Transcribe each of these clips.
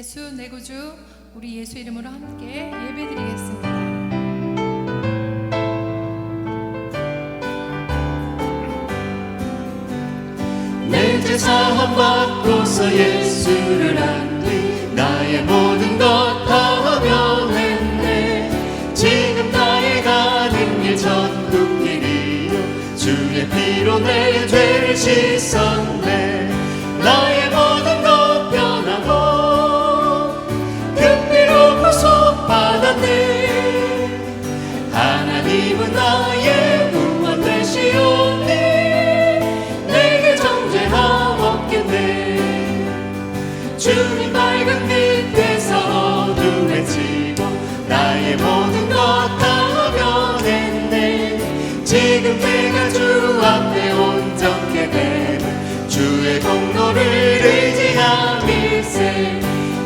예수 내 구주, 우리 예수 이름으로 함께 예배드리겠습니다. 내 죄 사함 받고서 예수를 안 뒤 나의 모든 것 다 면했네. 지금 나의 가는 길 전국 길이요 주의 피로 내 죄를 씻었네. 나의 모든 것 변하고 그 피로 구속받았네. 하나님은 나의 구원 되시오니 내게 정죄함 없겠네. 주님 밝은 빛에서 어둠에 지고 나의 모든 것 다 변했네. 지금 내가 주 앞에 온전케 되면 주의 공로를 의지함일세.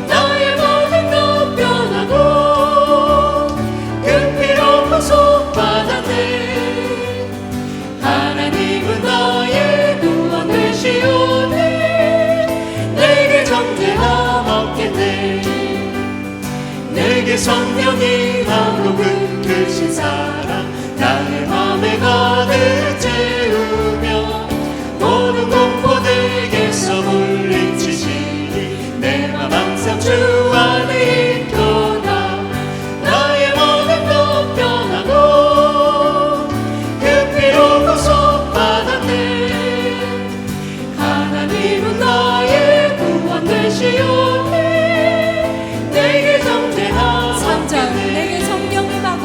나의 모든 것 변하고 그 피로 구속받았네. 하나님은 나의 구원 되시오니 내게 정죄함 없겠네. 내게 성령이 함으로 그크신 사랑 나의 맘에 가득 채우며 모든 공포 내게서 물리치시니 내 맘 항상 주 안에 있도다. 나의 모든 것 변하고 그 피로 구속받았네. 하나님은 나의 구원 되시오니 내게 정죄함 없겠네. 내게 성령 임하고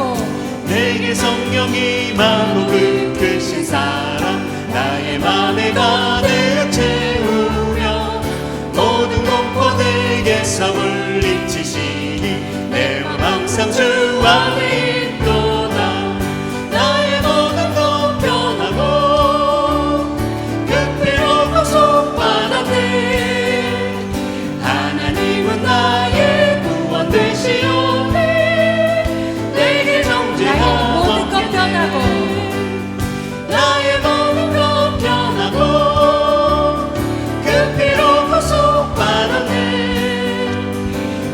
내게 성령 임하고 그 크신 사랑 나의 맘에 가득 채우며 모든 공포 내게서 물리치시니 내 맘 항상 주 안에 있도다. 나의 모든 것 변하고 그 피로 구속받았네. 하나님은 나의 구원 되시오니 내게 정죄함 모든 것 변하고 나의 모든 것 변하고 그 피로 구속받았네.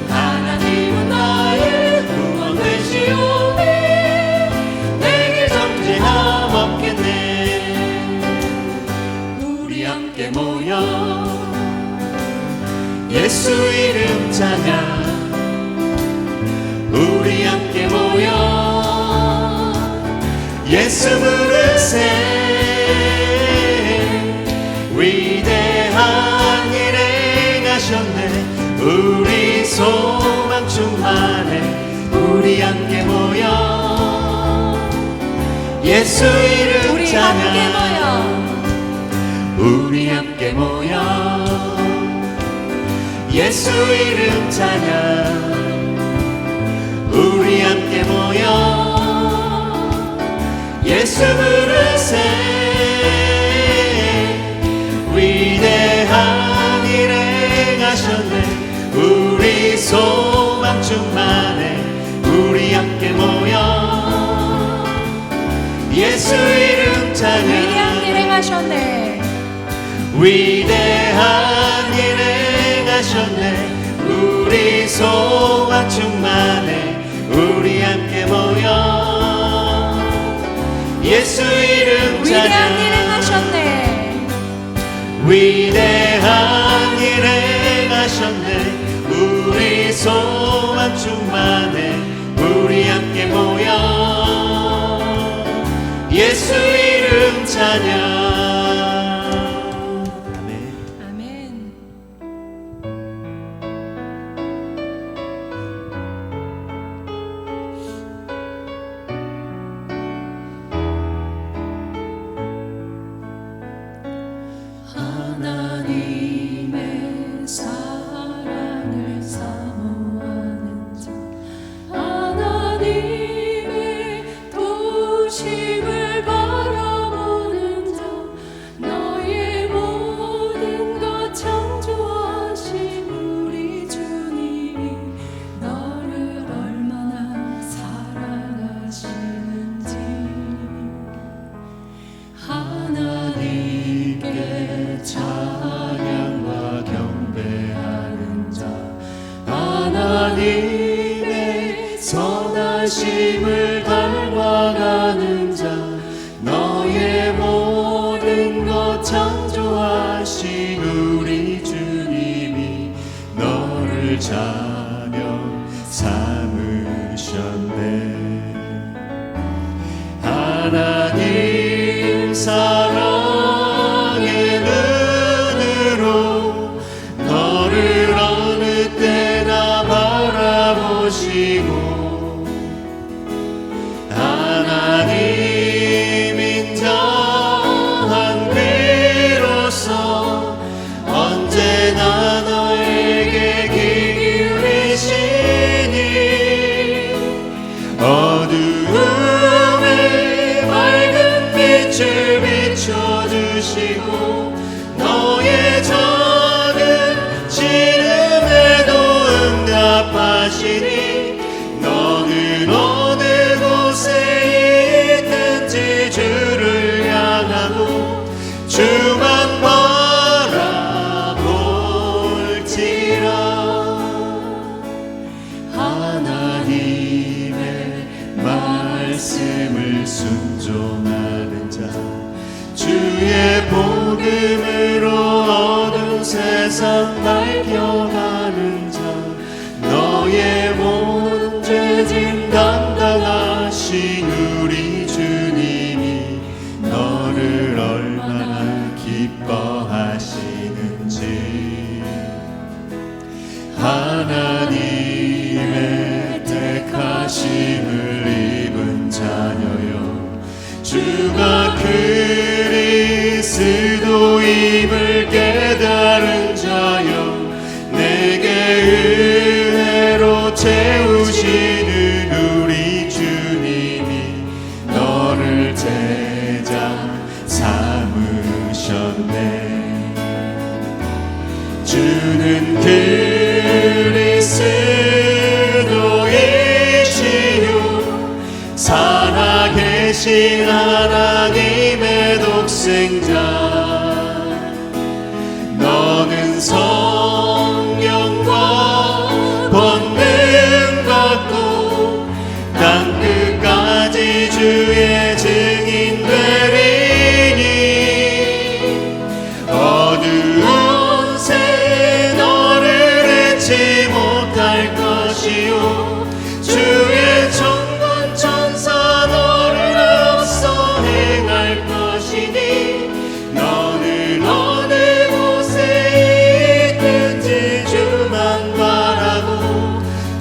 하나님은 나의 구원 되시오니 내게 정죄함 없겠네. 우리 함께 모여 예수 이름 찬양. 우리 함께 모여 예수 부르세. 위대한 일 행하셨네. 우리 소망 충만해. 우리 함께 모여 예수 이름 우리 찬양. 함께 모여 우리 함께 모여 예수 이름 찬양. 우리 함께 모여 예수 부르세. 위대한 일 행하셨네. 우리 소망 충만해. 우리 함께 모여 예수 이름 찬양. 위대한 일 행하셨네. 위대한 일 행하셨네. 우리 소망 충만해. 우리 함께 모여 예수 이름 찬양. 위대한 일 행하셨네. 위대한 일 행하셨네. 우리 소망 충만해. 우리 함께 모여 예수 이름 찬양. 아멘. 하나님의 사랑을 사모하는 자, 하나님의 도심을 바라보는 자, 너의 모든 것 창조하신 우리 주님이 너를 얼마나 사랑하시는지. 하나님께 찬양과 경배하는 자, 택하심을 닮아가는 자 너의 모든 것 창조하신 우리 주님이 너를 자녀 삼으셨네. 하나님 사랑의 눈으로 너를 어느 때나 바라보시고 하나님 인자한 귀로서 언제나 너에게 귀 기울이시니 어두움에 밝은 빛을 비춰주시고 너의 작은 신음에도 응답하시니 너는 어느 곳에 있든지 주를 향하고 주만 바라볼지라. 하나님의 말씀을 순종하는 자 주의 복음으로 어두운 세상 밝혀가는 자 너의 모든 죄짐 담당하신 우리 주님이 너를 얼마나 기뻐하시는지. 하나님의 택하심을 입은 자녀여 주가 그리스도임을 깨달은 자여 내게 은혜로 채우시는 우리 주님이 너를 제자 삼으셨네. 주는 그리스도이시요 살아계신 하나님의 독생자 너는 성령과 권능 받고 땅끝까지 주의 증인 되리니 어두운 새 너를 잊지 못할 것이요 주의 천군 천사 너를 앞서 행할 것이니 너는 어느 곳에 있든지 주만 바라고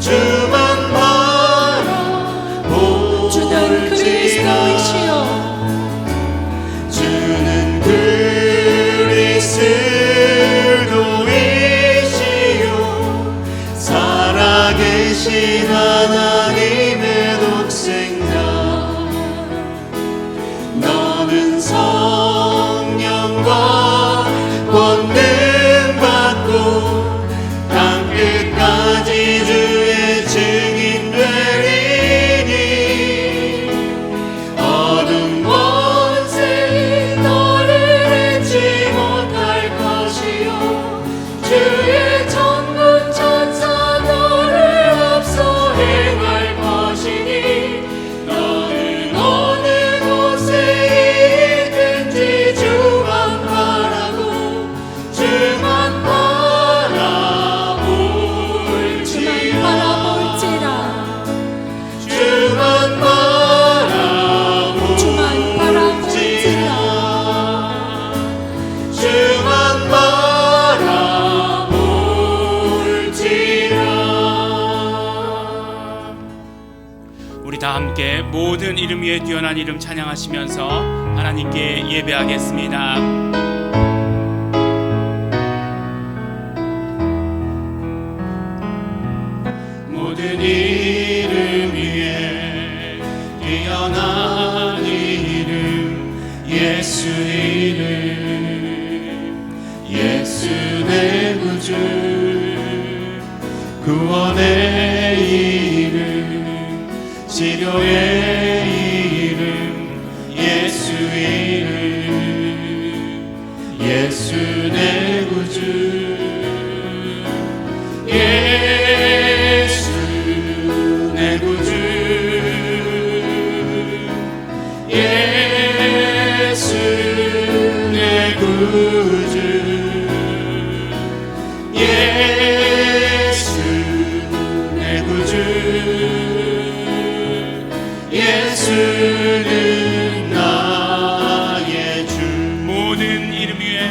주만 바라볼지라. 주는 그리스도이시여 주는 그리스도이시요 살아계신 하나님의 독생자 너는 성령과 권능 받고 땅끝까지 주의 증인 되리니 어둠 권세 너를 잊지 못할 것이요 주의 천군 천사 너를 앞서 행할 것이니 너는 어느 곳에 있든지 주만 바라고 주만 바라볼지라. 주만 바라볼지라. 주만 바라볼지라. 우리 다 함께 모든 이름 위에 뛰어난 이름 찬양하시면서 하나님께 예배하겠습니다. 모든 이름 위에 뛰어난 이름 예수 이름 예수 내 구주 구원의 이름 치료의 이름 예수 이름 예수 내 구주 예수 내 구주 구주 예수 내 구주 예수는 나의 주 모든 이름 위에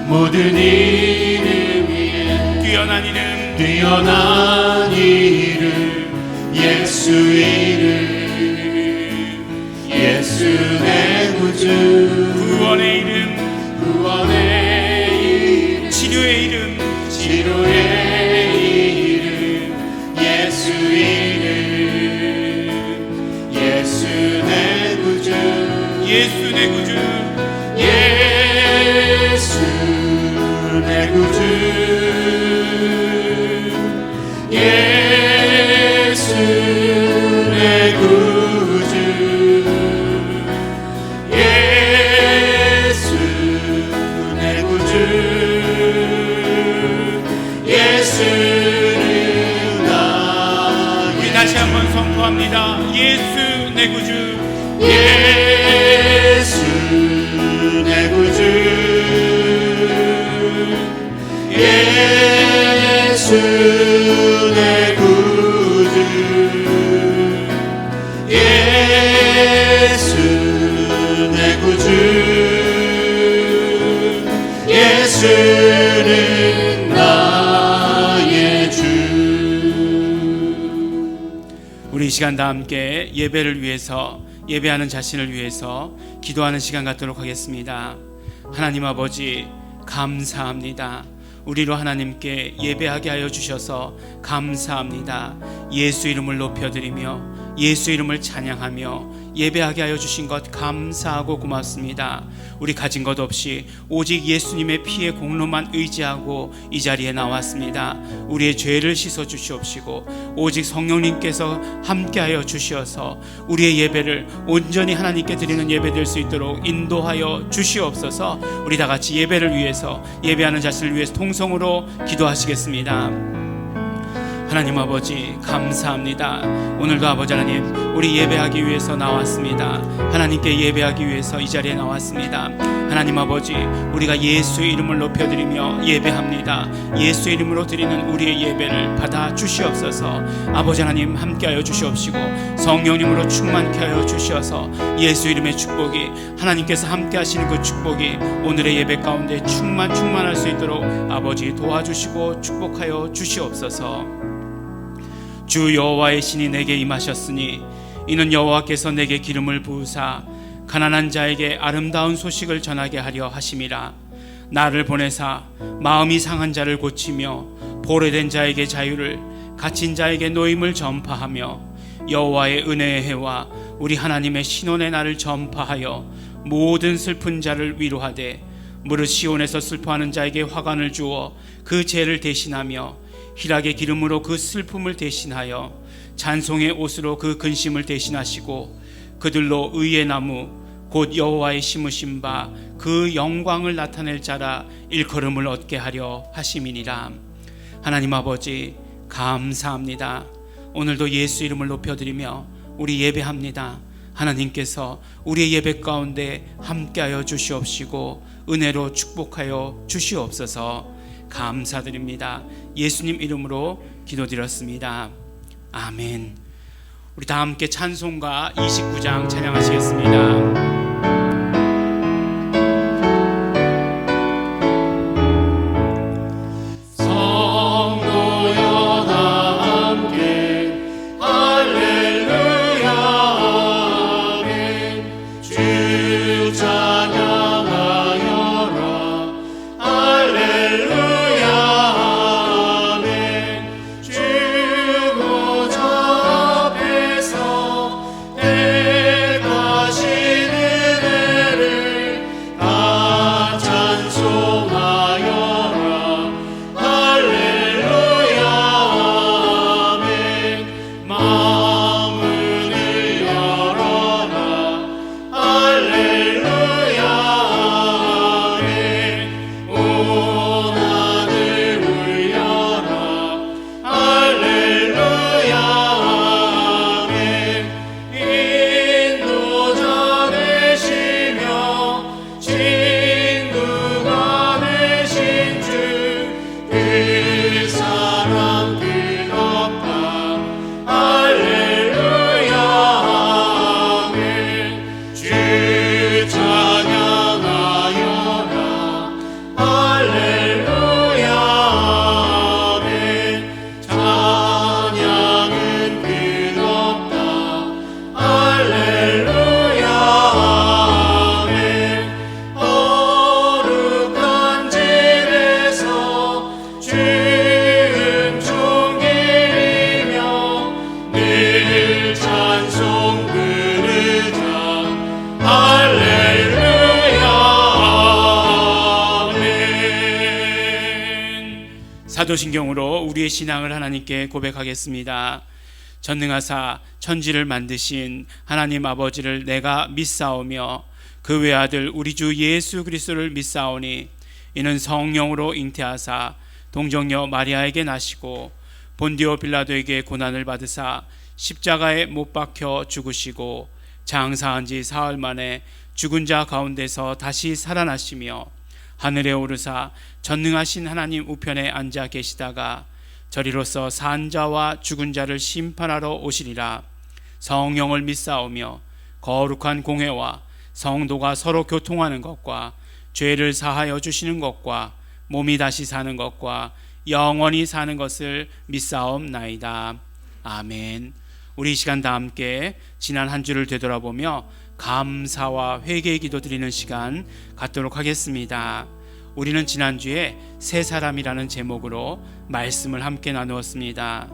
모든 이름 위에 뛰어난 이름 예수 이름 예수 내 구주 구원의 이름 치료의 이름 예수 이름 예수 내 구주 예수 내 구주 예수 내 구주 예수 내 구주 예수 내 구주 예수는 나의 우리 다시 한번 선포합니다. 예수 내 구주 예수 내 구주 예수 내 구주 예수 내 구주 예수는 나의 주. 우리 이 시간 다 함께 예배를 위해서 예배하는 자신을 위해서 기도하는 시간 갖도록 하겠습니다. 하나님 아버지 감사합니다. 우리로 하나님께 예배하게 하여 주셔서 감사합니다. 예수 이름을 높여드리며 예수 이름을 찬양하며 예배하게 하여 주신 것 감사하고 고맙습니다. 우리 가진 것 없이 오직 예수님의 피의 공로만 의지하고 이 자리에 나왔습니다. 우리의 죄를 씻어 주시옵시고 오직 성령님께서 함께하여 주시어서 우리의 예배를 온전히 하나님께 드리는 예배 될 수 있도록 인도하여 주시옵소서. 우리 다 같이 예배를 위해서 예배하는 자신을 위해서 통성으로 기도하시겠습니다. 하나님 아버지 감사합니다. 오늘도 아버지 하나님 우리 예배하기 위해서 나왔습니다. 하나님께 예배하기 위해서 이 자리에 나왔습니다. 하나님 아버지 우리가 예수의 이름을 높여드리며 예배합니다. 예수의 이름으로 드리는 우리의 예배를 받아 주시옵소서. 아버지 하나님 함께하여 주시옵시고 성령님으로 충만케 하여 주시어서 예수 이름의 축복이 하나님께서 함께하시는 그 축복이 오늘의 예배 가운데 충만할 수 있도록 아버지 도와주시고 축복하여 주시옵소서. 주 여호와의 신이 내게 임하셨으니 이는 여호와께서 내게 기름을 부으사 가난한 자에게 아름다운 소식을 전하게 하려 하심이라. 나를 보내사 마음이 상한 자를 고치며 보레된 자에게 자유를 갇힌 자에게 노임을 전파하며 여호와의 은혜의 해와 우리 하나님의 신원의 날을 전파하여 모든 슬픈 자를 위로하되 무릇 시온에서 슬퍼하는 자에게 화관을 주어 그 죄를 대신하며 희락의 기름으로 그 슬픔을 대신하여 찬송의 옷으로 그 근심을 대신하시고 그들로 의의 나무 곧 여호와의 심으신 바 그 영광을 나타낼 자라 일컬음을 얻게 하려 하심이니라. 하나님 아버지 감사합니다. 오늘도 예수 이름을 높여드리며 우리 예배합니다. 하나님께서 우리의 예배 가운데 함께하여 주시옵시고 은혜로 축복하여 주시옵소서. 감사드립니다. 예수님 이름으로 기도드렸습니다. 아멘. 우리 다 함께 찬송가 29장 찬양하시겠습니다. 주보좌 앞에서 내 가시는 사도신경으로 우리의 신앙을 하나님께 고백하겠습니다. 전능하사 천지를 만드신 하나님 아버지를 내가 믿사오며 그 외아들 우리 주 예수 그리스도를 믿사오니 이는 성령으로 잉태하사 동정녀 마리아에게 나시고 본디오 빌라도에게 고난을 받으사 십자가에 못 박혀 죽으시고 장사한 지 사흘 만에 죽은 자 가운데서 다시 살아나시며 하늘에 오르사 전능하신 하나님 우편에 앉아 계시다가 저리로서 산 자와 죽은 자를 심판하러 오시리라. 성령을 믿사오며 거룩한 공회와 성도가 서로 교통하는 것과 죄를 사하여 주시는 것과 몸이 다시 사는 것과 영원히 사는 것을 믿사옵나이다. 아멘. 우리 이 시간 다 함께 지난 한 주를 되돌아보며 감사와 회개의 기도 드리는 시간 갖도록 하겠습니다. 우리는 지난주에 세 사람이라는 제목으로 말씀을 함께 나누었습니다.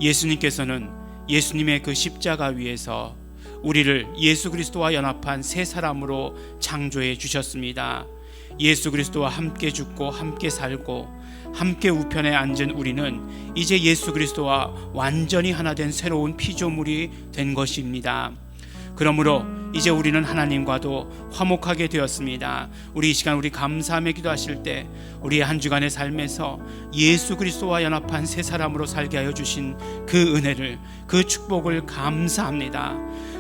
예수님께서는 예수님의 그 십자가 위에서 우리를 예수 그리스도와 연합한 세 사람으로 창조해 주셨습니다. 예수 그리스도와 함께 죽고 함께 살고 함께 우편에 앉은 우리는 이제 예수 그리스도와 완전히 하나 된 새로운 피조물이 된 것입니다. 그러므로 이제 우리는 하나님과도 화목하게 되었습니다. 우리 이 시간 우리 감사함에 기도하실 때 우리의 한 주간의 삶에서 예수 그리스도와 연합한 세 사람으로 살게 하여 주신 그 은혜를, 그 축복을 감사합니다.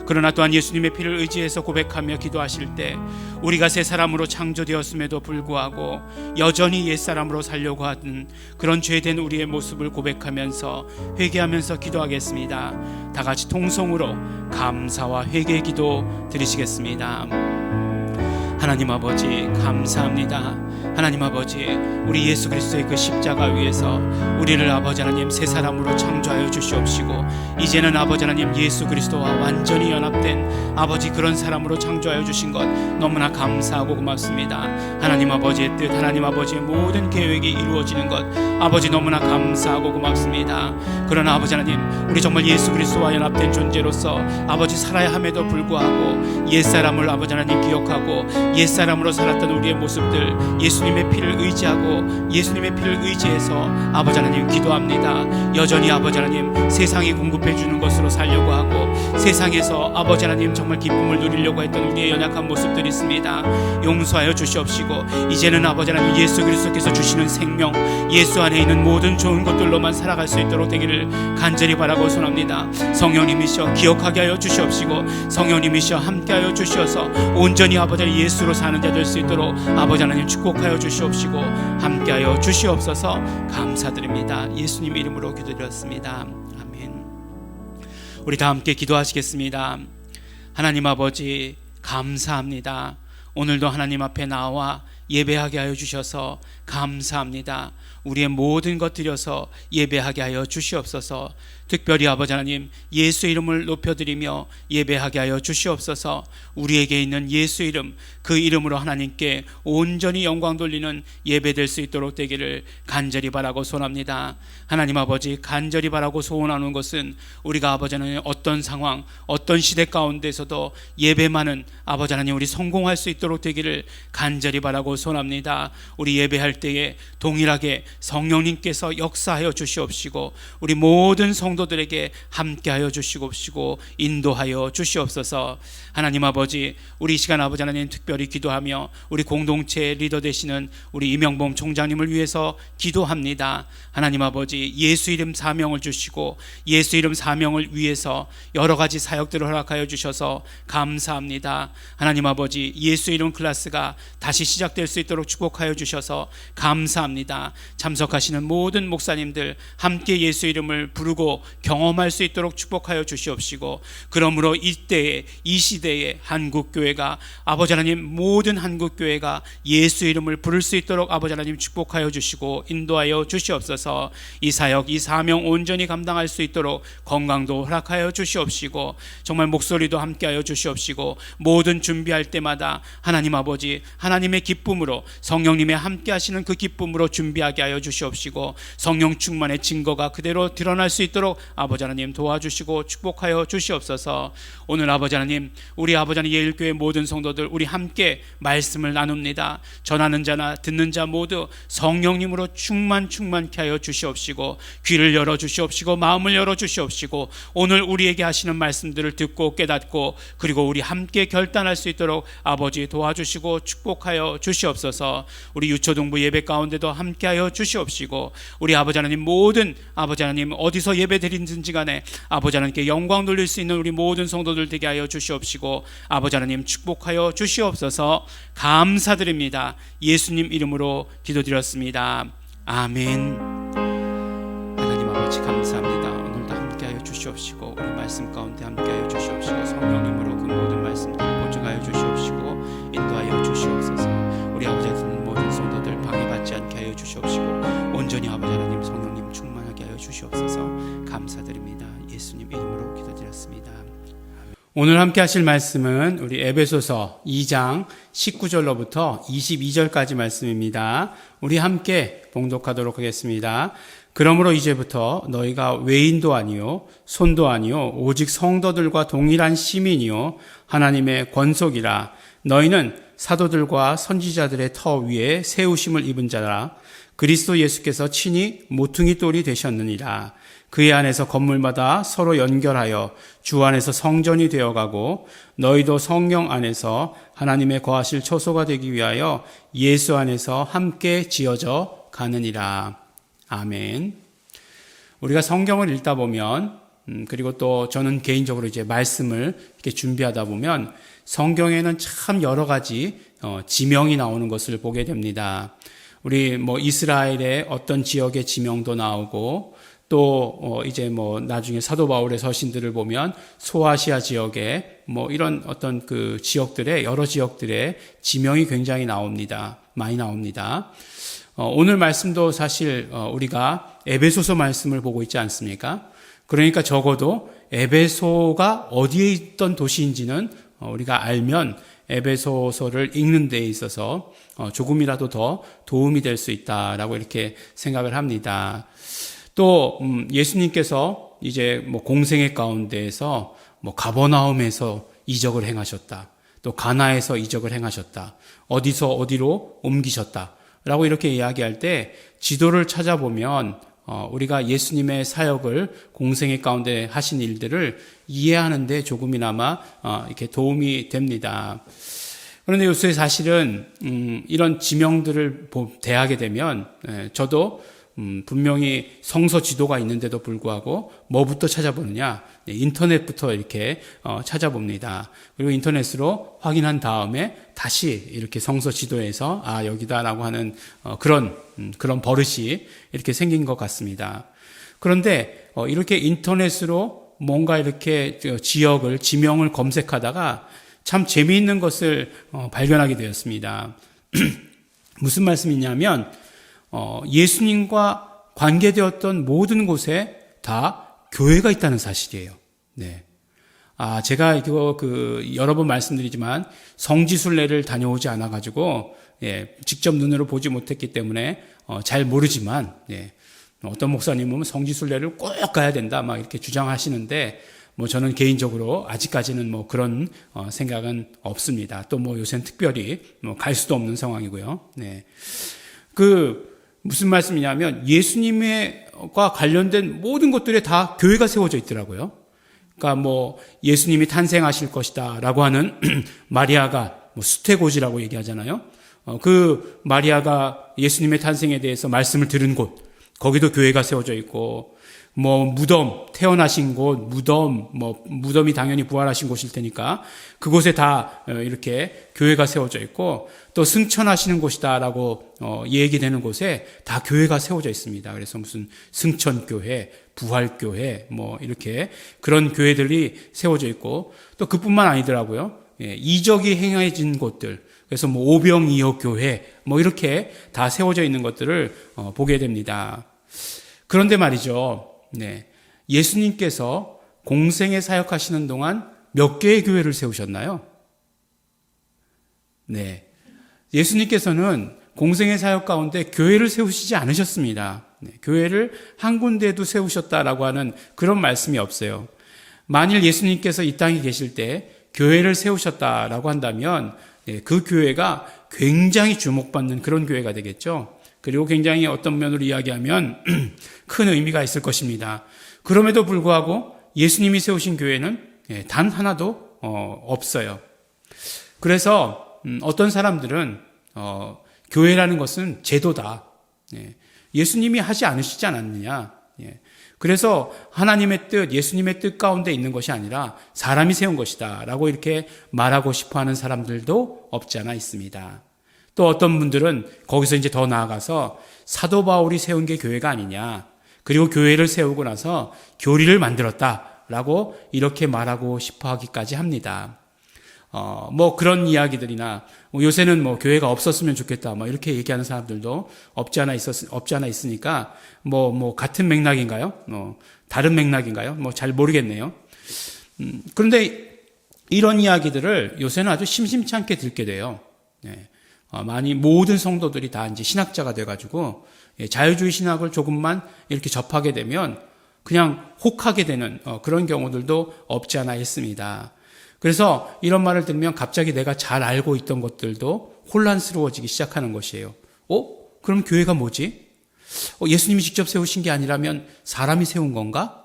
그러나 또한 예수님의 피를 의지해서 고백하며 기도하실 때 우리가 새 사람으로 창조되었음에도 불구하고 여전히 옛 사람으로 살려고 하는 그런 죄된 우리의 모습을 고백하면서 회개하면서 기도하겠습니다. 다 같이 통성으로 감사와 회개의 기도 드리시겠습니다. 하나님 아버지 감사합니다. 하나님 아버지, 우리 예수 그리스도의 그 십자가 위에서 우리를 아버지 하나님 새 사람으로 창조하여 주시옵시고 이제는 아버지 하나님 예수 그리스도와 완전히 연합된 아버지 그런 사람으로 창조하여 주신 것 너무나 감사하고 고맙습니다. 하나님 아버지의 뜻, 하나님 아버지의 모든 계획이 이루어지는 것 아버지 너무나 감사하고 고맙습니다. 그러나 아버지 하나님, 우리 정말 예수 그리스도와 연합된 존재로서 아버지 살아야 함에도 불구하고 옛사람을 아버지 하나님 기억하고 옛사람으로 살았던 우리의 모습들 예수님의 피를 의지하고 예수님의 피를 의지해서 아버지 하나님 기도합니다. 여전히 아버지 하나님 세상이 공급해 주는 것으로 살려고 하고 세상에서 아버지 하나님 정말 기쁨을 누리려고 했던 우리의 연약한 모습들이 있습니다. 용서하여 주시옵시고 이제는 아버지 하나님 예수 그리스도께서 주시는 생명, 예수 안에 있는 모든 좋은 것들로만 살아갈 수 있도록 되기를 간절히 바라고 소원합니다. 성령님이시여 기억하게 하여 주시옵시고 성령님이시여 함께하여 주시어서 온전히 아버지 하나님 예수로 사는 자 될 수 있도록 아버지 하나님 축복하여 주시옵시고 함께하여 주시옵소서. 감사드립니다. 예수님 이름으로 기도드렸습니다. 아멘. 우리 다 함께 기도하시겠습니다. 하나님 아버지 감사합니다. 오늘도 하나님 앞에 나와 예배하게 하여 주셔서 감사합니다. 우리의 모든 것 드려서 예배하게 하여 주시옵소서. 특별히 아버지 하나님 예수 이름을 높여드리며 예배하게 하여 주시옵소서. 우리에게 있는 예수 이름, 그 이름으로 하나님께 온전히 영광 돌리는 예배될 수 있도록 되기를 간절히 바라고 소원합니다. 하나님 아버지 간절히 바라고 소원하는 것은 우리가 아버지 하나님 어떤 상황, 어떤 시대 가운데서도 예배만은 아버지 하나님 우리 성공할 수 있도록 되기를 간절히 바라고 소원합니다. 우리 예배할 때에 동일하게 성령님께서 역사하여 주시옵시고 우리 모든 성도들에게 함께하여 주시옵시고 인도하여 주시옵소서. 하나님 아버지, 우리 이 시간 아버지 하나님 특별히 기도하며 우리 공동체 리더 되시는 우리 이명범 총장님을 위해서 기도합니다. 하나님 아버지, 예수 이름 사명을 주시고 예수 이름 사명을 위해서 여러 가지 사역들을 허락하여 주셔서 감사합니다. 하나님 아버지, 예수 이름 클래스가 다시 시작될 수 있도록 축복하여 주셔서 감사합니다. 참석하시는 모든 목사님들 함께 예수 이름을 부르고 경험할 수 있도록 축복하여 주시옵시고 그러므로 이때에 이 시대에 한국교회가 아버지 하나님 모든 한국교회가 예수 이름을 부를 수 있도록 아버지 하나님 축복하여 주시고 인도하여 주시옵소서. 이 사역 이 사명 온전히 감당할 수 있도록 건강도 허락하여 주시옵시고 정말 목소리도 함께하여 주시옵시고 모든 준비할 때마다 하나님 아버지 하나님의 기쁨으로 성령님의 함께 하시는 그 기쁨으로 준비하게 하여 주시옵시고 성령 충만의 증거가 그대로 드러날 수 있도록 아버지 하나님 도와주시고 축복하여 주시옵소서. 오늘 아버지 하나님, 우리 아버지 하나님 예일교회 모든 성도들 우리 함께 말씀을 나눕니다. 전하는 자나 듣는 자 모두 성령님으로 충만케 하여 주시옵시고 귀를 열어 주시옵시고 마음을 열어 주시옵시고 오늘 우리에게 하시는 말씀들을 듣고 깨닫고 그리고 우리 함께 결단할 수 있도록 아버지 도와주시고 축복하여 주시옵소서. 우리 유초동부 예배 가운데도 함께하여 주시옵시고 우리 아버지 하나님 모든 아버지 하나님 어디서 예배 드리든지 간에 아버지 하나님께 영광 돌릴 수 있는 우리 모든 성도들 되게 하여 주시옵시고 아버지 하나님 축복하여 주시옵소서. 감사드립니다. 예수님 이름으로 기도드렸습니다. 아멘. 하나님 아버지 감사합니다. 오늘도 함께하여 주시옵시고 우리 말씀 가운데 함께하여 주시옵시고 성령님으로 그 모든 말씀들을 보증하여 주시옵시고 인도하여 주시옵소서. 우리 아버지 듣는 모든 성도들 방해받지 않게 하여 주시옵시고 온전히 아버지 하나님 성령님 충만하게 하여 주시옵소서. 감사드립니다. 예수님 이름으로 기도드렸습니다. 오늘 함께 하실 말씀은 우리 에베소서 2장 19절로부터 22절까지 말씀입니다. 우리 함께 봉독하도록 하겠습니다. 그러므로 이제부터 너희가 외인도 아니요 손도 아니요 오직 성도들과 동일한 시민이요 하나님의 권속이라. 너희는 사도들과 선지자들의 터 위에 세우심을 입은 자라. 그리스도 예수께서 친히 모퉁이 돌이 되셨느니라. 그의 안에서 건물마다 서로 연결하여 주 안에서 성전이 되어가고 너희도 성령 안에서 하나님의 거하실 처소가 되기 위하여 예수 안에서 함께 지어져 가느니라. 아멘. 우리가 성경을 읽다 보면 그리고 또 저는 개인적으로 이제 말씀을 이렇게 준비하다 보면 성경에는 참 여러 가지 지명이 나오는 것을 보게 됩니다. 우리 이스라엘의 어떤 지역의 지명도 나오고 또 이제 나중에 사도 바울의 서신들을 보면 소아시아 지역에 이런 어떤 그 지역들의 여러 지역들의 지명이 굉장히 많이 나옵니다. 오늘 말씀도 사실 우리가 에베소서 말씀을 보고 있지 않습니까? 그러니까 적어도 에베소가 어디에 있던 도시인지는 우리가 알면 에베소서를 읽는 데 있어서 조금이라도 더 도움이 될 수 있다라고 이렇게 생각을 합니다. 또 예수님께서 이제 공생애 가운데에서 가버나움에서 이적을 행하셨다. 또 가나에서 이적을 행하셨다. 어디서 어디로 옮기셨다라고 이렇게 이야기할 때 지도를 찾아보면 우리가 예수님의 사역을 공생애 가운데 하신 일들을 이해하는데 조금이나마 이렇게 도움이 됩니다. 그런데 요새 사실은 이런 지명들을 대하게 되면 저도 분명히 성서 지도가 있는데도 불구하고 뭐부터 찾아보느냐? 인터넷부터 이렇게 찾아봅니다. 그리고 인터넷으로 확인한 다음에 다시 이렇게 성서 지도에서 여기다라고 하는 그런 버릇이 이렇게 생긴 것 같습니다. 그런데 이렇게 인터넷으로 뭔가 이렇게 지명을 검색하다가 참 재미있는 것을 발견하게 되었습니다. 무슨 말씀이냐면 예수님과 관계되었던 모든 곳에 다 교회가 있다는 사실이에요. 네. 제가 이거 여러 번 말씀드리지만 성지순례를 다녀오지 않아가지고 직접 눈으로 보지 못했기 때문에 잘 모르지만 어떤 목사님은 성지순례를 꼭 가야 된다 막 이렇게 주장하시는데 저는 개인적으로 아직까지는 그런 생각은 없습니다. 또 요새는 특별히 갈 수도 없는 상황이고요. 네. 무슨 말씀이냐면 예수님과 관련된 모든 것들에 다 교회가 세워져 있더라고요. 그러니까 예수님이 탄생하실 것이다라고 하는 마리아가 수태고지라고 얘기하잖아요. 그 마리아가 예수님의 탄생에 대해서 말씀을 들은 곳, 거기도 교회가 세워져 있고 무덤, 태어나신 곳, 무덤이 당연히 부활하신 곳일 테니까 그곳에 다 이렇게 교회가 세워져 있고 또 승천하시는 곳이다라고 얘기되는 곳에 다 교회가 세워져 있습니다. 그래서 무슨 승천교회, 부활교회 이렇게 그런 교회들이 세워져 있고 또 그뿐만 아니더라고요. 이적이 행해진 곳들, 그래서 오병이어교회 이렇게 다 세워져 있는 것들을 보게 됩니다. 그런데 말이죠. 예수님께서 공생에 사역하시는 동안 몇 개의 교회를 세우셨나요? 예수님께서는 공생의 사역 가운데 교회를 세우시지 않으셨습니다. 교회를 한 군데에도 세우셨다라고 하는 그런 말씀이 없어요. 만일 예수님께서 이 땅에 계실 때 교회를 세우셨다라고 한다면 그 교회가 굉장히 주목받는 그런 교회가 되겠죠. 그리고 굉장히 어떤 면으로 이야기하면 큰 의미가 있을 것입니다. 그럼에도 불구하고 예수님이 세우신 교회는 단 하나도 없어요. 그래서 어떤 사람들은 교회라는 것은 제도다. 예수님이 하지 않으시지 않았느냐. 그래서 하나님의 뜻, 예수님의 뜻 가운데 있는 것이 아니라 사람이 세운 것이다 라고 이렇게 말하고 싶어하는 사람들도 없지 않아 있습니다. 또 어떤 분들은 거기서 이제 더 나아가서 사도 바울이 세운 게 교회가 아니냐, 그리고 교회를 세우고 나서 교리를 만들었다라고 이렇게 말하고 싶어하기까지 합니다. 뭐 그런 이야기들이나 요새는 뭐 교회가 없었으면 좋겠다 뭐 이렇게 얘기하는 사람들도 없지 않아 있으니까 뭐 같은 맥락인가요? 다른 맥락인가요? 뭐 잘 모르겠네요. 그런데 이런 이야기들을 요새는 아주 심심치 않게 듣게 돼요. 많이 모든 성도들이 다 이제 신학자가 돼가지고 자유주의 신학을 조금만 이렇게 접하게 되면 그냥 혹하게 되는 그런 경우들도 없지 않아 있습니다. 그래서 이런 말을 들으면 갑자기 내가 잘 알고 있던 것들도 혼란스러워지기 시작하는 것이에요. 그럼 교회가 뭐지? 예수님이 직접 세우신 게 아니라면 사람이 세운 건가?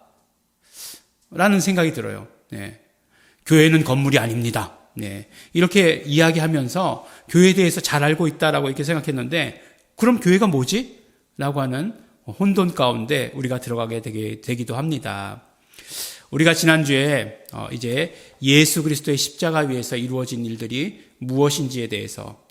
라는 생각이 들어요. 교회는 건물이 아닙니다. 이렇게 이야기하면서 교회에 대해서 잘 알고 있다라고 이렇게 생각했는데, 그럼 교회가 뭐지? 라고 하는 혼돈 가운데 우리가 들어가게 되기도 합니다. 우리가 지난주에 이제 예수 그리스도의 십자가 위에서 이루어진 일들이 무엇인지에 대해서,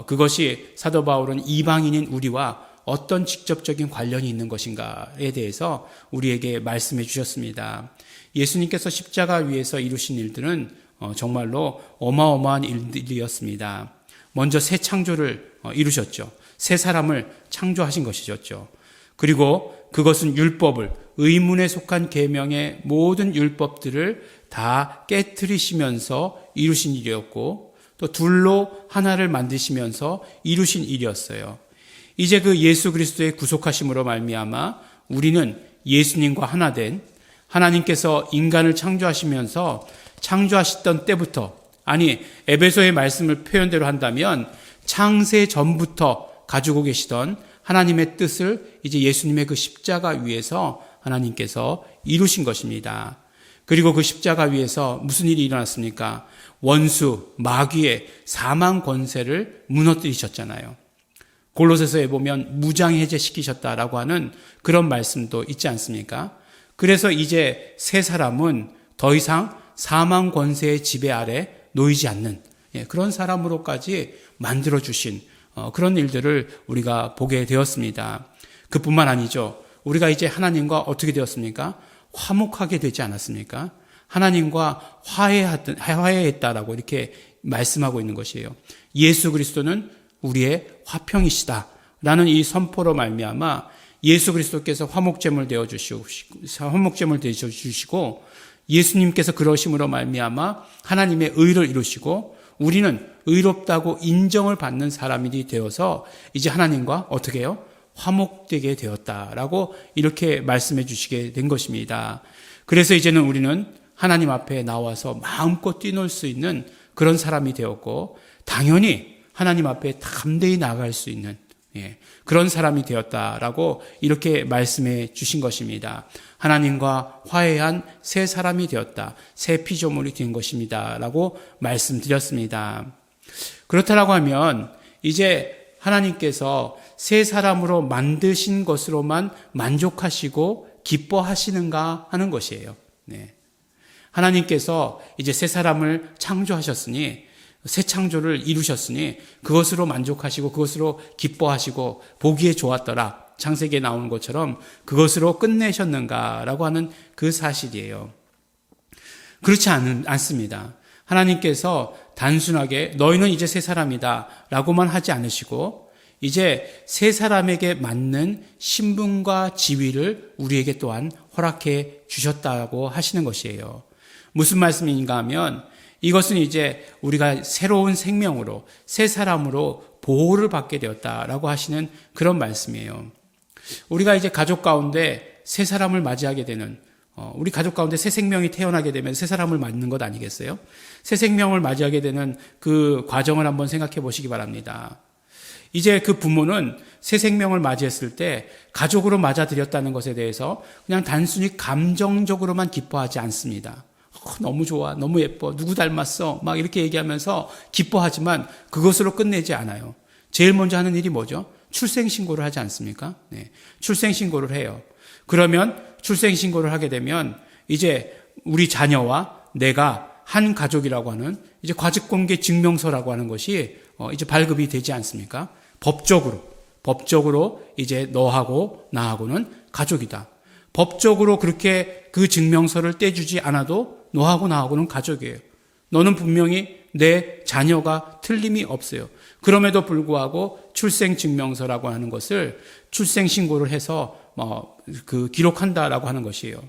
그것이 사도 바울은 이방인인 우리와 어떤 직접적인 관련이 있는 것인가에 대해서 우리에게 말씀해 주셨습니다. 예수님께서 십자가 위에서 이루신 일들은 정말로 어마어마한 일들이었습니다. 먼저 새 창조를 이루셨죠. 새 사람을 창조하신 것이었죠. 그리고 그것은 율법을, 의문에 속한 계명의 모든 율법들을 다 깨트리시면서 이루신 일이었고, 또 둘로 하나를 만드시면서 이루신 일이었어요. 이제 그 예수 그리스도의 구속하심으로 말미암아 우리는 예수님과 하나 된, 하나님께서 인간을 창조하시면서 창조하셨던 때부터, 아니 에베소의 말씀을 표현대로 한다면 창세 전부터 가지고 계시던 하나님의 뜻을 이제 예수님의 그 십자가 위에서 하나님께서 이루신 것입니다. 그리고 그 십자가 위에서 무슨 일이 일어났습니까? 원수, 마귀의 사망 권세를 무너뜨리셨잖아요. 골로새서에 보면 무장해제시키셨다라고 하는 그런 말씀도 있지 않습니까? 그래서 이제 새 사람은 더 이상 사망 권세의 지배 아래 놓이지 않는 그런 사람으로까지 만들어주신 그런 일들을 우리가 보게 되었습니다. 그뿐만 아니죠. 우리가 이제 하나님과 어떻게 되었습니까? 화목하게 되지 않았습니까? 하나님과 화해했다라고 이렇게 말씀하고 있는 것이에요. 예수 그리스도는 우리의 화평이시다라는 이 선포로 말미암아 예수 그리스도께서 화목제물 되어 주시고 예수님께서 그러심으로 말미암아 하나님의 의를 이루시고 우리는 의롭다고 인정을 받는 사람이 되어서 이제 하나님과 어떻게 해요? 화목되게 되었다라고 이렇게 말씀해 주시게 된 것입니다. 그래서 이제는 우리는 하나님 앞에 나와서 마음껏 뛰놀 수 있는 그런 사람이 되었고, 당연히 하나님 앞에 담대히 나아갈 수 있는 그런 사람이 되었다라고 이렇게 말씀해 주신 것입니다. 하나님과 화해한 새 사람이 되었다, 새 피조물이 된 것입니다 라고 말씀드렸습니다. 그렇다라고 하면 이제 하나님께서 새 사람으로 만드신 것으로만 만족하시고 기뻐하시는가 하는 것이에요. 하나님께서 이제 새 사람을 창조하셨으니, 새 창조를 이루셨으니 그것으로 만족하시고 그것으로 기뻐하시고 보기에 좋았더라, 창세기에 나오는 것처럼 그것으로 끝내셨는가라고 하는 그 사실이에요. 그렇지 않습니다. 하나님께서 단순하게 너희는 이제 새 사람이다 라고만 하지 않으시고, 이제 새 사람에게 맞는 신분과 지위를 우리에게 또한 허락해 주셨다고 하시는 것이에요. 무슨 말씀인가 하면, 이것은 이제 우리가 새로운 생명으로, 새 사람으로 보호를 받게 되었다라고 하시는 그런 말씀이에요. 우리가 이제 가족 가운데 새 사람을 맞이하게 되는, 우리 가족 가운데 새 생명이 태어나게 되면 새 사람을 맞는 것 아니겠어요? 새 생명을 맞이하게 되는 그 과정을 한번 생각해 보시기 바랍니다. 이제 그 부모는 새 생명을 맞이했을 때 가족으로 맞아들였다는 것에 대해서 그냥 단순히 감정적으로만 기뻐하지 않습니다. 너무 좋아, 너무 예뻐, 누구 닮았어, 막 이렇게 얘기하면서 기뻐하지만 그것으로 끝내지 않아요. 제일 먼저 하는 일이 뭐죠? 출생신고를 하지 않습니까? 네. 출생신고를 해요. 그러면 출생신고를 하게 되면 이제 우리 자녀와 내가 한 가족이라고 하는 이제 과직관계 증명서라고 하는 것이 이제 발급이 되지 않습니까? 법적으로 이제 너하고 나하고는 가족이다. 법적으로 그렇게 그 증명서를 떼주지 않아도 너하고 나하고는 가족이에요. 너는 분명히 내 자녀가 틀림이 없어요. 그럼에도 불구하고 출생증명서라고 하는 것을 출생신고를 해서 기록한다라고 하는 것이에요.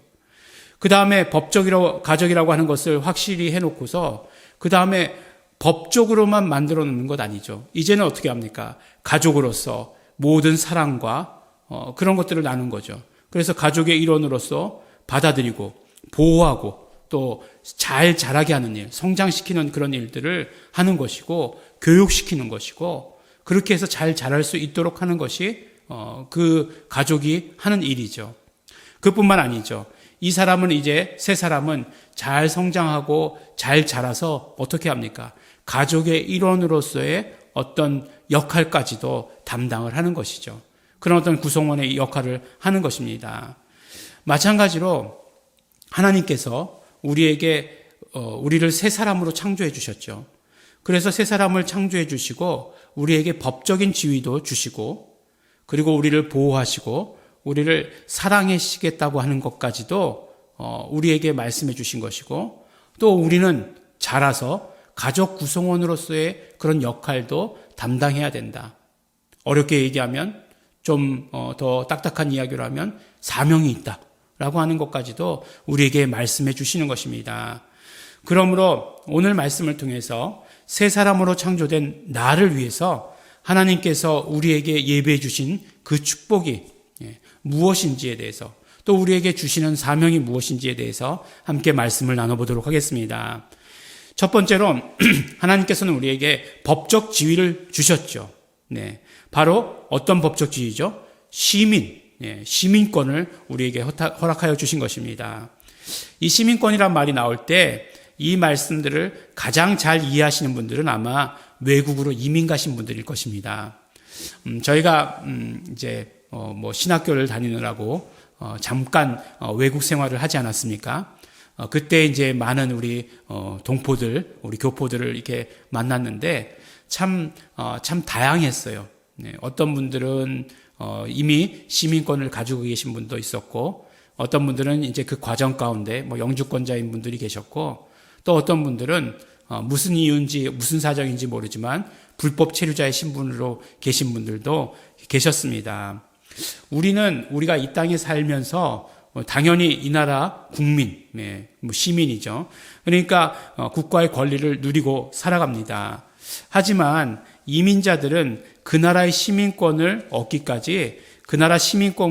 그 다음에 법적으로 가족이라고 하는 것을 확실히 해놓고서 그 다음에 법적으로만 만들어 놓는 것 아니죠. 이제는 어떻게 합니까? 가족으로서 모든 사랑과 그런 것들을 나눈 거죠. 그래서 가족의 일원으로서 받아들이고 보호하고 또 잘 자라게 하는 일, 성장시키는 그런 일들을 하는 것이고 교육시키는 것이고 그렇게 해서 잘 자랄 수 있도록 하는 것이 그 가족이 하는 일이죠. 그뿐만 아니죠. 이 사람은 이제 새 사람은 잘 성장하고 잘 자라서 어떻게 합니까? 가족의 일원으로서의 어떤 역할까지도 담당을 하는 것이죠. 그런 어떤 구성원의 역할을 하는 것입니다. 마찬가지로 하나님께서 우리를 새 사람으로 창조해 주셨죠. 그래서 새 사람을 창조해 주시고 우리에게 법적인 지위도 주시고 그리고 우리를 보호하시고 우리를 사랑하시겠다고 하는 것까지도 우리에게 말씀해 주신 것이고 또 우리는 자라서 가족 구성원으로서의 그런 역할도 담당해야 된다. 어렵게 얘기하면 좀 더 딱딱한 이야기로 하면 사명이 있다라고 하는 것까지도 우리에게 말씀해 주시는 것입니다. 그러므로 오늘 말씀을 통해서 새 사람으로 창조된 나를 위해서 하나님께서 우리에게 예배해 주신 그 축복이 무엇인지에 대해서 또 우리에게 주시는 사명이 무엇인지에 대해서 함께 말씀을 나눠보도록 하겠습니다. 첫 번째로 하나님께서는 우리에게 법적 지위를 주셨죠. 네, 바로 어떤 법적 지위죠? 시민권을 우리에게 허락하여 주신 것입니다. 이 시민권이란 말이 나올 때 이 말씀들을 가장 잘 이해하시는 분들은 아마 외국으로 이민 가신 분들일 것입니다. 저희가 이제 신학교를 다니느라고 잠깐 외국 생활을 하지 않았습니까? 그때 이제 많은 우리 동포들, 우리 교포들을 이렇게 만났는데 참 다양했어요. 네, 어떤 분들은 이미 시민권을 가지고 계신 분도 있었고, 어떤 분들은 이제 그 과정 가운데 영주권자인 분들이 계셨고, 또 어떤 분들은 무슨 이유인지 무슨 사정인지 모르지만 불법 체류자의 신분으로 계신 분들도 계셨습니다. 우리가 이 땅에 살면서 당연히 이 나라 국민, 시민이죠. 그러니까 국가의 권리를 누리고 살아갑니다. 하지만 이민자들은 그 나라의 시민권을 얻기까지 그 나라 시민권을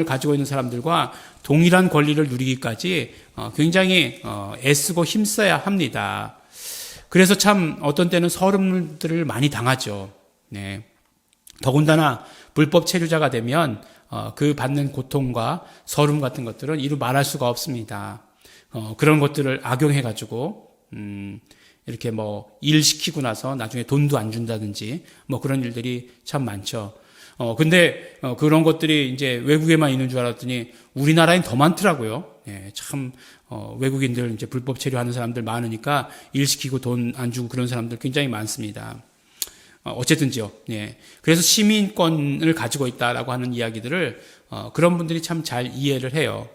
가지고 있는 사람들과 동일한 권리를 누리기까지 굉장히 애쓰고 힘써야 합니다. 그래서 참 어떤 때는 서름들을 많이 당하죠. 네. 더군다나 불법 체류자가 되면 그 받는 고통과 서름 같은 것들은 이루 말할 수가 없습니다. 그런 것들을 악용해가지고 이렇게 일 시키고 나서 나중에 돈도 안 준다든지 그런 일들이 참 많죠. 근데 그런 것들이 이제 외국에만 있는 줄 알았더니 우리나라엔 더 많더라고요. 예, 참 외국인들 이제 불법 체류하는 사람들 많으니까 일 시키고 돈 안 주고 그런 사람들 굉장히 많습니다. 어쨌든지요. 예. 그래서 시민권을 가지고 있다라고 하는 이야기들을 그런 분들이 참 잘 이해를 해요.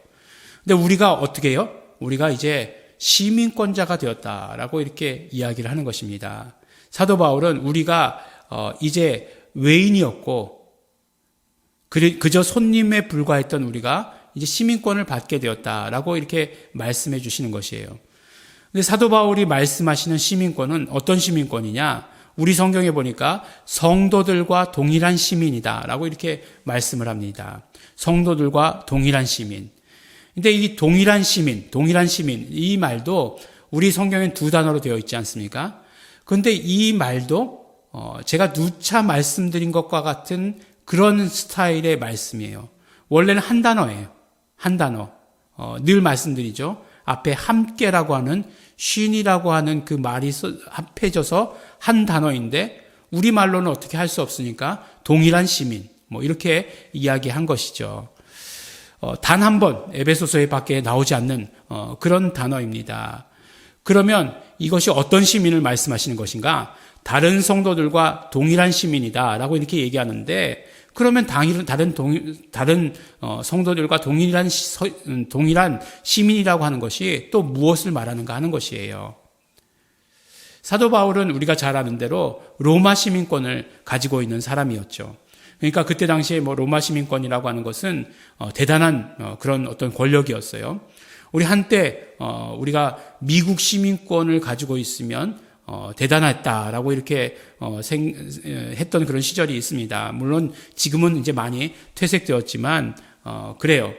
근데 우리가 어떻게 해요? 우리가 이제 시민권자가 되었다라고 이렇게 이야기를 하는 것입니다. 사도 바울은 우리가 이제 외인이었고 그저 손님에 불과했던 우리가 이제 시민권을 받게 되었다라고 이렇게 말씀해 주시는 것이에요. 근데 사도 바울이 말씀하시는 시민권은 어떤 시민권이냐? 우리 성경에 보니까 성도들과 동일한 시민이다라고 이렇게 말씀을 합니다. 성도들과 동일한 시민. 근데 이 동일한 시민 이 말도 우리 성경엔 두 단어로 되어 있지 않습니까? 그런데 이 말도 제가 누차 말씀드린 것과 같은 그런 스타일의 말씀이에요. 원래는 한 단어예요. 한 단어. 늘 말씀드리죠. 앞에 함께라고 하는 쉰이라고 하는 그 말이 합해져서 한 단어인데 우리말로는 어떻게 할 수 없으니까 동일한 시민 이렇게 이야기한 것이죠. 단 한 번 에베소서에 밖에 나오지 않는 그런 단어입니다. 그러면 이것이 어떤 시민을 말씀하시는 것인가? 다른 성도들과 동일한 시민이다라고 이렇게 얘기하는데 그러면 다른 성도들과 동일한 시민이라고 하는 것이 또 무엇을 말하는가 하는 것이에요. 사도 바울은 우리가 잘 아는 대로 로마 시민권을 가지고 있는 사람이었죠. 그러니까 그때 당시에 로마 시민권이라고 하는 것은 대단한 그런 어떤 권력이었어요. 우리 한때 우리가 미국 시민권을 가지고 있으면 대단했다라고 이렇게 했던 그런 시절이 있습니다. 물론 지금은 이제 많이 퇴색되었지만 그래요.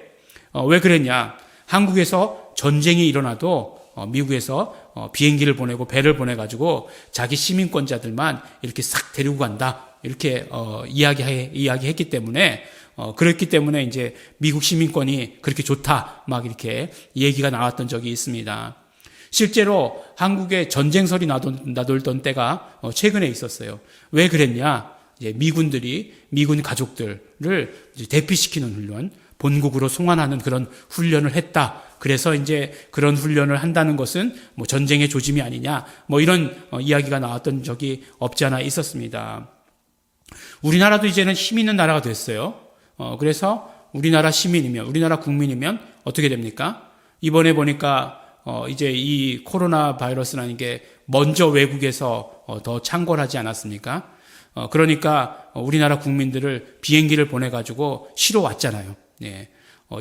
왜 그랬냐? 한국에서 전쟁이 일어나도 미국에서 비행기를 보내고 배를 보내가지고 자기 시민권자들만 이렇게 싹 데리고 간다. 이렇게 이야기했기 때문에 그랬기 때문에 이제 미국 시민권이 그렇게 좋다 막 이렇게 얘기가 나왔던 적이 있습니다. 실제로 한국에 전쟁설이 나돌던 때가 최근에 있었어요. 왜 그랬냐? 이제 미군 가족들을 대피시키는 훈련, 본국으로 송환하는 그런 훈련을 했다. 그래서 이제 그런 훈련을 한다는 것은 전쟁의 조짐이 아니냐, 이런 이야기가 나왔던 적이 없지 않아 있었습니다. 우리나라도 이제는 힘 있는 나라가 됐어요. 그래서 우리나라 시민이면, 우리나라 국민이면 어떻게 됩니까? 이번에 보니까 이제 이 코로나 바이러스라는 게 먼저 외국에서 더 창궐하지 않았습니까? 그러니까 우리나라 국민들을 비행기를 보내가지고 쉬러 왔잖아요. 예.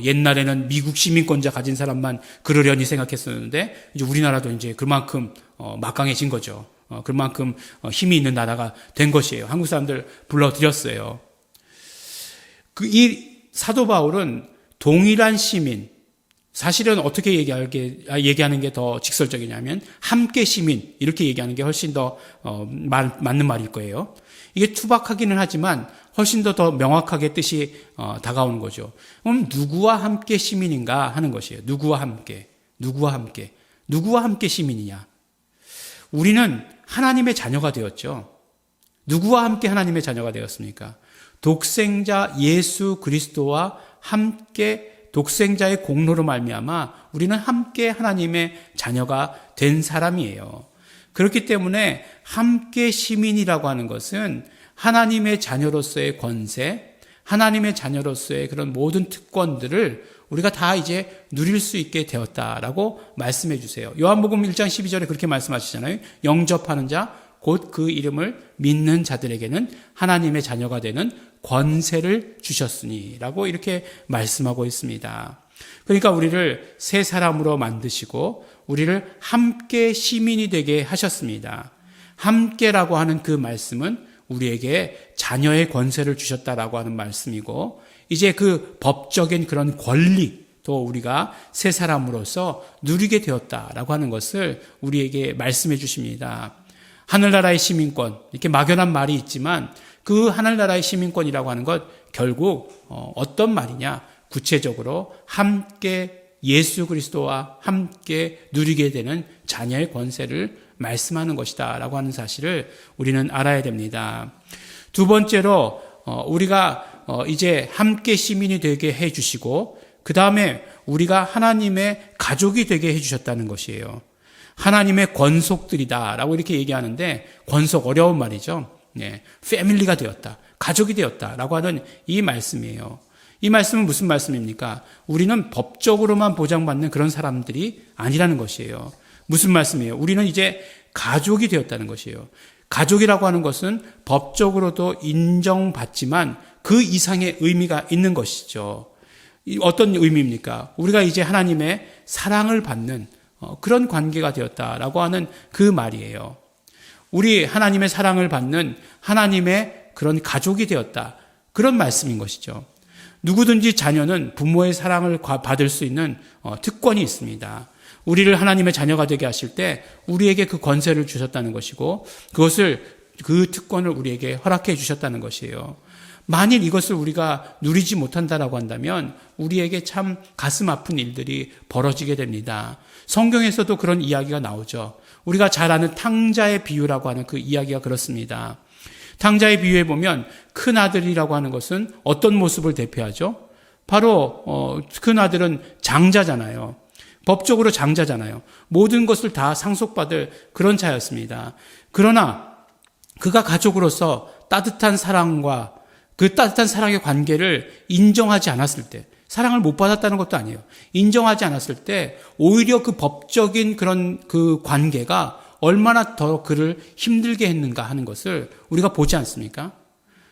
옛날에는 미국 시민권자 가진 사람만 그러려니 생각했었는데 이제 우리나라도 이제 그만큼 막강해진 거죠. 그만큼 힘이 있는 나라가 된 것이에요. 한국 사람들 불러들였어요. 이 사도 바울은 동일한 시민, 사실은 어떻게 얘기하는 게 더 직설적이냐면 함께 시민 이렇게 얘기하는 게 훨씬 더 맞는 말일 거예요. 이게 투박하기는 하지만 훨씬 더 명확하게 뜻이 다가오는 거죠. 그럼 누구와 함께 시민인가 하는 것이에요. 누구와 함께 시민이냐? 우리는 하나님의 자녀가 되었죠. 누구와 함께 하나님의 자녀가 되었습니까? 독생자 예수 그리스도와 함께 독생자의 공로로 말미암아 우리는 함께 하나님의 자녀가 된 사람이에요. 그렇기 때문에 함께 시민이라고 하는 것은 하나님의 자녀로서의 권세, 하나님의 자녀로서의 그런 모든 특권들을 우리가 다 이제 누릴 수 있게 되었다라고 말씀해 주세요. 요한복음 1장 12절에 그렇게 말씀하시잖아요. 영접하는 자, 곧 그 이름을 믿는 자들에게는 하나님의 자녀가 되는 권세를 주셨으니 라고 이렇게 말씀하고 있습니다. 그러니까 우리를 새 사람으로 만드시고 우리를 함께 시민이 되게 하셨습니다. 함께라고 하는 그 말씀은 우리에게 자녀의 권세를 주셨다라고 하는 말씀이고 이제 그 법적인 그런 권리도 우리가 새 사람으로서 누리게 되었다라고 하는 것을 우리에게 말씀해 주십니다. 하늘나라의 시민권, 이렇게 막연한 말이 있지만 그 하늘나라의 시민권이라고 하는 것 결국 어떤 말이냐? 구체적으로 함께 예수 그리스도와 함께 누리게 되는 자녀의 권세를 말씀하는 것이다 라고 하는 사실을 우리는 알아야 됩니다. 두 번째로 우리가 이제 함께 시민이 되게 해주시고 그 다음에 우리가 하나님의 가족이 되게 해주셨다는 것이에요. 하나님의 권속들이다 라고 이렇게 얘기하는데 권속 어려운 말이죠. 네, 패밀리가 되었다, 가족이 되었다 라고 하는 이 말씀이에요. 이 말씀은 무슨 말씀입니까? 우리는 법적으로만 보장받는 그런 사람들이 아니라는 것이에요. 무슨 말씀이에요? 우리는 이제 가족이 되었다는 것이에요. 가족이라고 하는 것은 법적으로도 인정받지만 그 이상의 의미가 있는 것이죠. 어떤 의미입니까? 우리가 이제 하나님의 사랑을 받는 그런 관계가 되었다라고 하는 그 말이에요. 우리 하나님의 사랑을 받는 하나님의 그런 가족이 되었다. 그런 말씀인 것이죠. 누구든지 자녀는 부모의 사랑을 받을 수 있는 특권이 있습니다. 우리를 하나님의 자녀가 되게 하실 때 우리에게 그 권세를 주셨다는 것이고 그 특권을 우리에게 허락해 주셨다는 것이에요. 만일 이것을 우리가 누리지 못한다라고 한다면 우리에게 참 가슴 아픈 일들이 벌어지게 됩니다. 성경에서도 그런 이야기가 나오죠. 우리가 잘 아는 탕자의 비유라고 하는 그 이야기가 그렇습니다. 탕자의 비유에 보면 큰 아들이라고 하는 것은 어떤 모습을 대표하죠? 바로 큰 아들은 장자잖아요. 법적으로 장자잖아요. 모든 것을 다 상속받을 그런 자였습니다. 그러나 그가 가족으로서 따뜻한 사랑과 그 따뜻한 사랑의 관계를 인정하지 않았을 때, 사랑을 못 받았다는 것도 아니에요. 인정하지 않았을 때 오히려 그 법적인 그런 그 관계가 얼마나 더 그를 힘들게 했는가 하는 것을 우리가 보지 않습니까?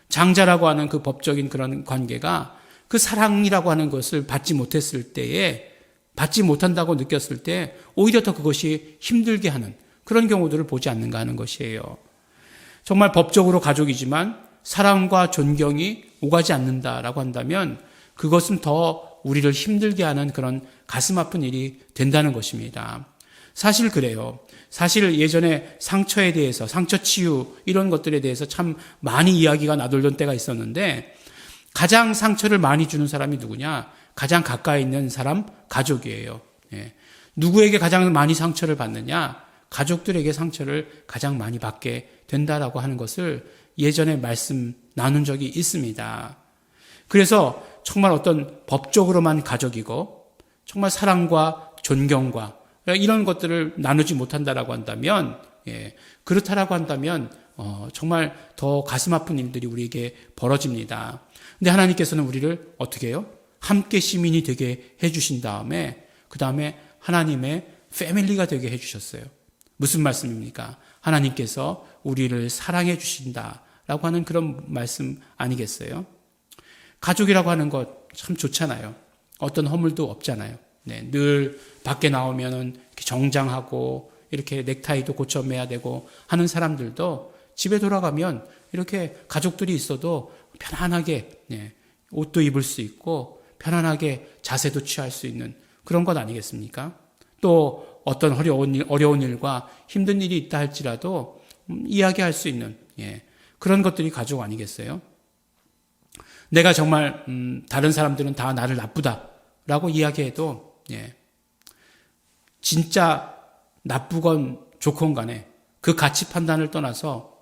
장자라고 하는 그 법적인 그런 관계가 그 사랑이라고 하는 것을 받지 못했을 때에, 받지 못한다고 느꼈을 때 오히려 더 그것이 힘들게 하는 그런 경우들을 보지 않는가 하는 것이에요. 정말 법적으로 가족이지만 사랑과 존경이 오가지 않는다라고 한다면 그것은 더 우리를 힘들게 하는 그런 가슴 아픈 일이 된다는 것입니다. 사실 그래요. 사실 예전에 상처에 대해서, 상처 치유 이런 것들에 대해서 참 많이 이야기가 나돌던 때가 있었는데 가장 상처를 많이 주는 사람이 누구냐? 가장 가까이 있는 사람, 가족이에요. 누구에게 가장 많이 상처를 받느냐? 가족들에게 상처를 가장 많이 받게 된다라고 하는 것을 예전에 말씀 나눈 적이 있습니다. 그래서 정말 어떤 법적으로만 가족이고 정말 사랑과 존경과 이런 것들을 나누지 못한다라고 한다면, 그렇다라고 한다면 정말 더 가슴 아픈 일들이 우리에게 벌어집니다. 근데 하나님께서는 우리를 어떻게 해요? 함께 시민이 되게 해주신 다음에 그 다음에 하나님의 패밀리가 되게 해주셨어요. 무슨 말씀입니까? 하나님께서 우리를 사랑해 주신다라고 하는 그런 말씀 아니겠어요? 가족이라고 하는 것 참 좋잖아요. 어떤 허물도 없잖아요. 늘 밖에 나오면은 정장하고 이렇게 넥타이도 고쳐 매야 되고 하는 사람들도 집에 돌아가면 이렇게 가족들이 있어도 편안하게 옷도 입을 수 있고 편안하게 자세도 취할 수 있는 그런 것 아니겠습니까? 또 어떤 어려운 일과 힘든 일이 있다 할지라도 이야기할 수 있는 그런 것들이 가족 아니겠어요? 내가 정말 다른 사람들은 다 나를 나쁘다라고 이야기해도 진짜 나쁘건 좋건 간에 그 가치 판단을 떠나서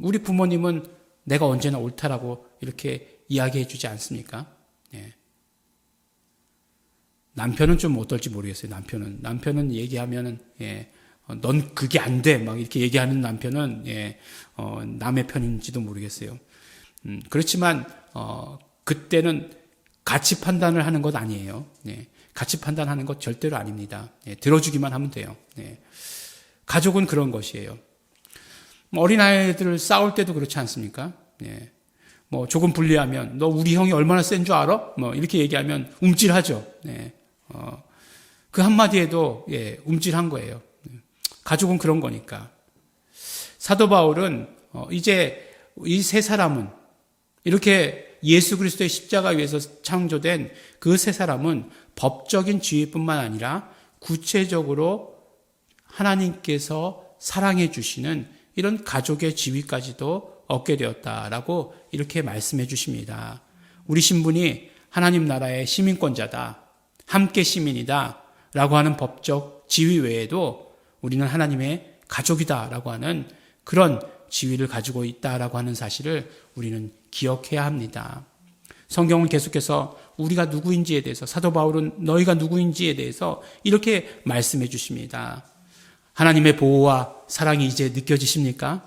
우리 부모님은 내가 언제나 옳다라고 이렇게 이야기해 주지 않습니까? 남편은 좀 어떨지 모르겠어요. 남편은 얘기하면은 넌 그게 안 돼 막 이렇게 얘기하는 남편은 남의 편인지도 모르겠어요. 그렇지만 그때는 가치 판단을 하는 것 아니에요. 가치 판단하는 것 절대로 아닙니다. 들어주기만 하면 돼요. 가족은 그런 것이에요. 어린아이들 싸울 때도 그렇지 않습니까? 뭐 조금 불리하면 너 우리 형이 얼마나 센 줄 알아? 뭐 이렇게 얘기하면 움찔하죠. 그 한마디에도 움찔한 거예요. 가족은 그런 거니까. 사도 바울은 이제 이 세 사람은 이렇게 예수 그리스도의 십자가 위에서 창조된 그 세 사람은 법적인 지위뿐만 아니라 구체적으로 하나님께서 사랑해 주시는 이런 가족의 지위까지도 얻게 되었다라고 이렇게 말씀해 주십니다. 우리 신분이 하나님 나라의 시민권자다, 함께 시민이다 라고 하는 법적 지위 외에도 우리는 하나님의 가족이다 라고 하는 그런 지위를 가지고 있다라고 하는 사실을 우리는 기억해야 합니다. 성경은 계속해서 우리가 누구인지에 대해서, 사도 바울은 너희가 누구인지에 대해서 이렇게 말씀해 주십니다. 하나님의 보호와 사랑이 이제 느껴지십니까?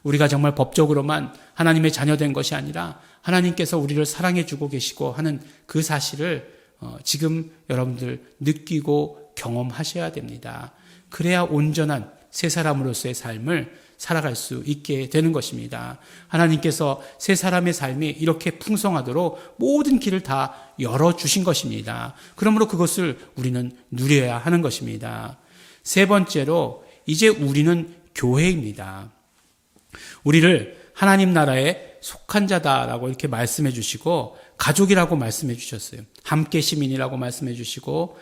우리가 정말 법적으로만 하나님의 자녀된 것이 아니라 하나님께서 우리를 사랑해 주고 계시고 하는 그 사실을 지금 여러분들 느끼고 경험하셔야 됩니다. 그래야 온전한 새 사람으로서의 삶을 살아갈 수 있게 되는 것입니다. 하나님께서 새 사람의 삶이 이렇게 풍성하도록 모든 길을 다 열어주신 것입니다. 그러므로 그것을 우리는 누려야 하는 것입니다. 세 번째로 이제 우리는 교회입니다. 우리를 하나님 나라에 속한 자다라고 이렇게 말씀해 주시고 가족이라고 말씀해 주셨어요. 함께 시민이라고 말씀해 주시고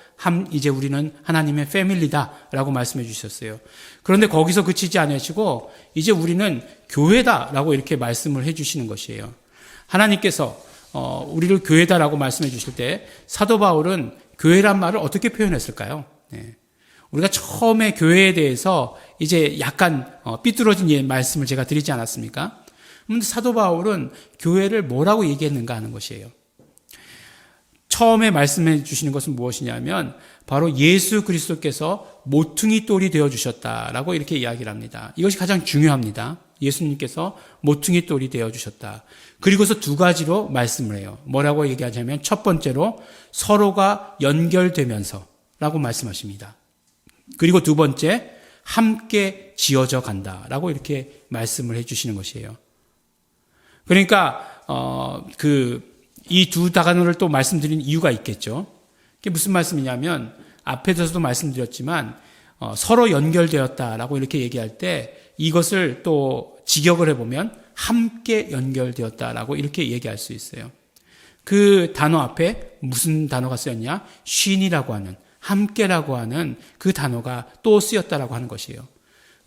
이제 우리는 하나님의 패밀리다라고 말씀해 주셨어요. 그런데 거기서 그치지 않으시고 이제 우리는 교회다라고 이렇게 말씀을 해 주시는 것이에요. 하나님께서 우리를 교회다라고 말씀해 주실 때 사도 바울은 교회란 말을 어떻게 표현했을까요? 네. 우리가 처음에 교회에 대해서 이제 약간 삐뚤어진 말씀을 제가 드리지 않았습니까? 그런데 사도 바울은 교회를 뭐라고 얘기했는가 하는 것이에요. 처음에 말씀해 주시는 것은 무엇이냐면 바로 예수 그리스도께서 모퉁이 돌이 되어주셨다라고 이렇게 이야기를 합니다. 이것이 가장 중요합니다. 예수님께서 모퉁이 돌이 되어주셨다. 그리고서 두 가지로 말씀을 해요. 뭐라고 얘기하냐면 첫 번째로 서로가 연결되면서 라고 말씀하십니다. 그리고 두 번째 함께 지어져 간다라고 이렇게 말씀을 해주시는 것이에요. 그러니까 이 두 단어를 또 말씀드린 이유가 있겠죠. 그게 무슨 말씀이냐면 앞에서도 말씀드렸지만 서로 연결되었다라고 이렇게 얘기할 때 이것을 또 직역을 해보면 함께 연결되었다라고 이렇게 얘기할 수 있어요. 그 단어 앞에 무슨 단어가 쓰였냐? 쉰이라고 하는 함께라고 하는 그 단어가 또 쓰였다라고 하는 것이에요.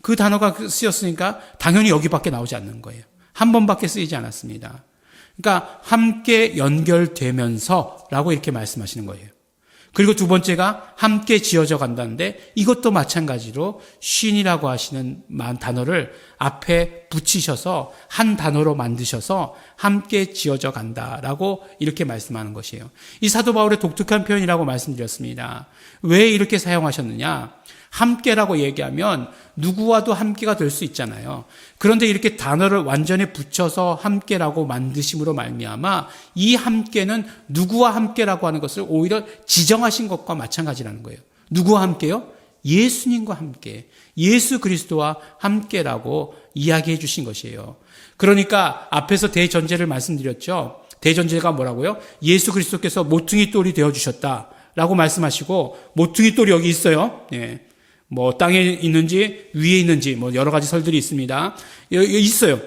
그 단어가 쓰였으니까 당연히 여기밖에 나오지 않는 거예요. 한 번밖에 쓰이지 않았습니다. 그러니까 함께 연결되면서라고 이렇게 말씀하시는 거예요. 그리고 두 번째가 함께 지어져 간다는데 이것도 마찬가지로 쉰이라고 하시는 단어를 앞에 붙이셔서 한 단어로 만드셔서 함께 지어져 간다라고 이렇게 말씀하는 것이에요. 이 사도 바울의 독특한 표현이라고 말씀드렸습니다. 왜 이렇게 사용하셨느냐? 함께라고 얘기하면 누구와도 함께가 될 수 있잖아요. 그런데 이렇게 단어를 완전히 붙여서 함께라고 만드심으로 말미암아 이 함께는 누구와 함께라고 하는 것을 오히려 지정하신 것과 마찬가지라는 거예요. 누구와 함께요? 예수님과 함께, 예수 그리스도와 함께라고 이야기해 주신 것이에요. 그러니까 앞에서 대전제를 말씀드렸죠. 대전제가 뭐라고요? 예수 그리스도께서 모퉁이 돌이 되어주셨다라고 말씀하시고 모퉁이 돌이 여기 있어요. 예. 뭐 땅에 있는지 위에 있는지 뭐 여러 가지 설들이 있습니다. 여기 있어요.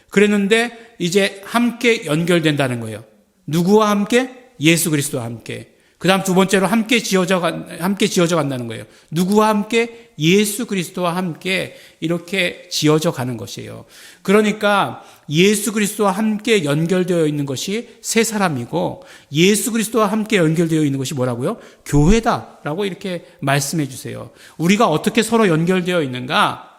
그랬는데 이제 함께 연결된다는 거예요. 누구와 함께? 예수 그리스도와 함께. 그다음 두 번째로 함께 지어져 간다는 거예요. 누구와 함께? 예수 그리스도와 함께 이렇게 지어져 가는 것이에요. 그러니까 예수 그리스도와 함께 연결되어 있는 것이 세 사람이고 예수 그리스도와 함께 연결되어 있는 것이 뭐라고요? 교회다라고 이렇게 말씀해 주세요. 우리가 어떻게 서로 연결되어 있는가?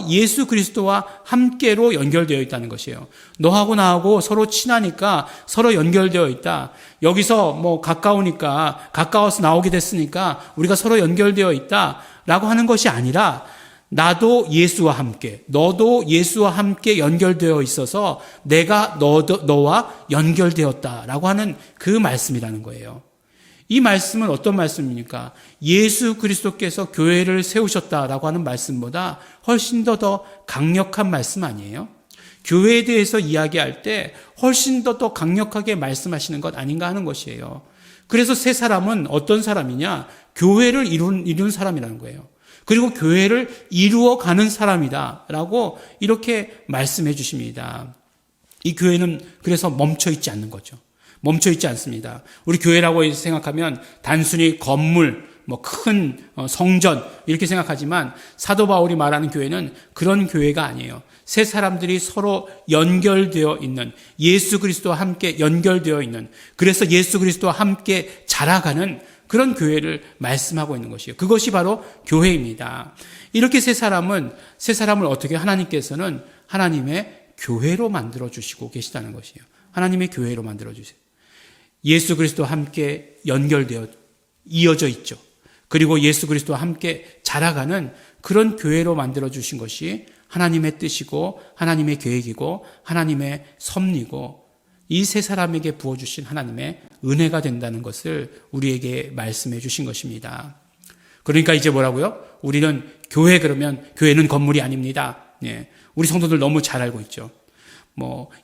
예수 그리스도와 함께로 연결되어 있다는 것이에요. 너하고 나하고 서로 친하니까 서로 연결되어 있다. 여기서 뭐 가까우니까 가까워서 나오게 됐으니까 우리가 서로 연결되어 있다라고 하는 것이 아니라 나도 예수와 함께, 너도 예수와 함께 연결되어 있어서 내가 너와 연결되었다라고 하는 그 말씀이라는 거예요. 이 말씀은 어떤 말씀입니까? 예수 그리스도께서 교회를 세우셨다라고 하는 말씀보다 훨씬 더 강력한 말씀 아니에요? 교회에 대해서 이야기할 때 훨씬 더 강력하게 말씀하시는 것 아닌가 하는 것이에요. 그래서 세 사람은 어떤 사람이냐? 교회를 이룬 사람이라는 거예요. 그리고 교회를 이루어가는 사람이다라고 이렇게 말씀해 주십니다. 이 교회는 그래서 멈춰있지 않는 거죠. 멈춰있지 않습니다. 우리 교회라고 생각하면 단순히 건물, 큰 성전 이렇게 생각하지만 사도 바울이 말하는 교회는 그런 교회가 아니에요. 세 사람들이 서로 연결되어 있는, 예수 그리스도와 함께 연결되어 있는, 그래서 예수 그리스도와 함께 자라가는 그런 교회를 말씀하고 있는 것이에요. 그것이 바로 교회입니다. 이렇게 세 사람을 어떻게 하나님께서는 하나님의 교회로 만들어 주시고 계시다는 것이에요. 하나님의 교회로 만들어 주세요. 예수 그리스도와 함께 연결되어 이어져 있죠. 그리고 예수 그리스도와 함께 자라가는 그런 교회로 만들어 주신 것이 하나님의 뜻이고 하나님의 계획이고 하나님의 섭리고 이 세 사람에게 부어주신 하나님의 은혜가 된다는 것을 우리에게 말씀해 주신 것입니다. 그러니까 이제 뭐라고요? 우리는 그러면 교회는 건물이 아닙니다. 예, 우리 성도들 너무 잘 알고 있죠.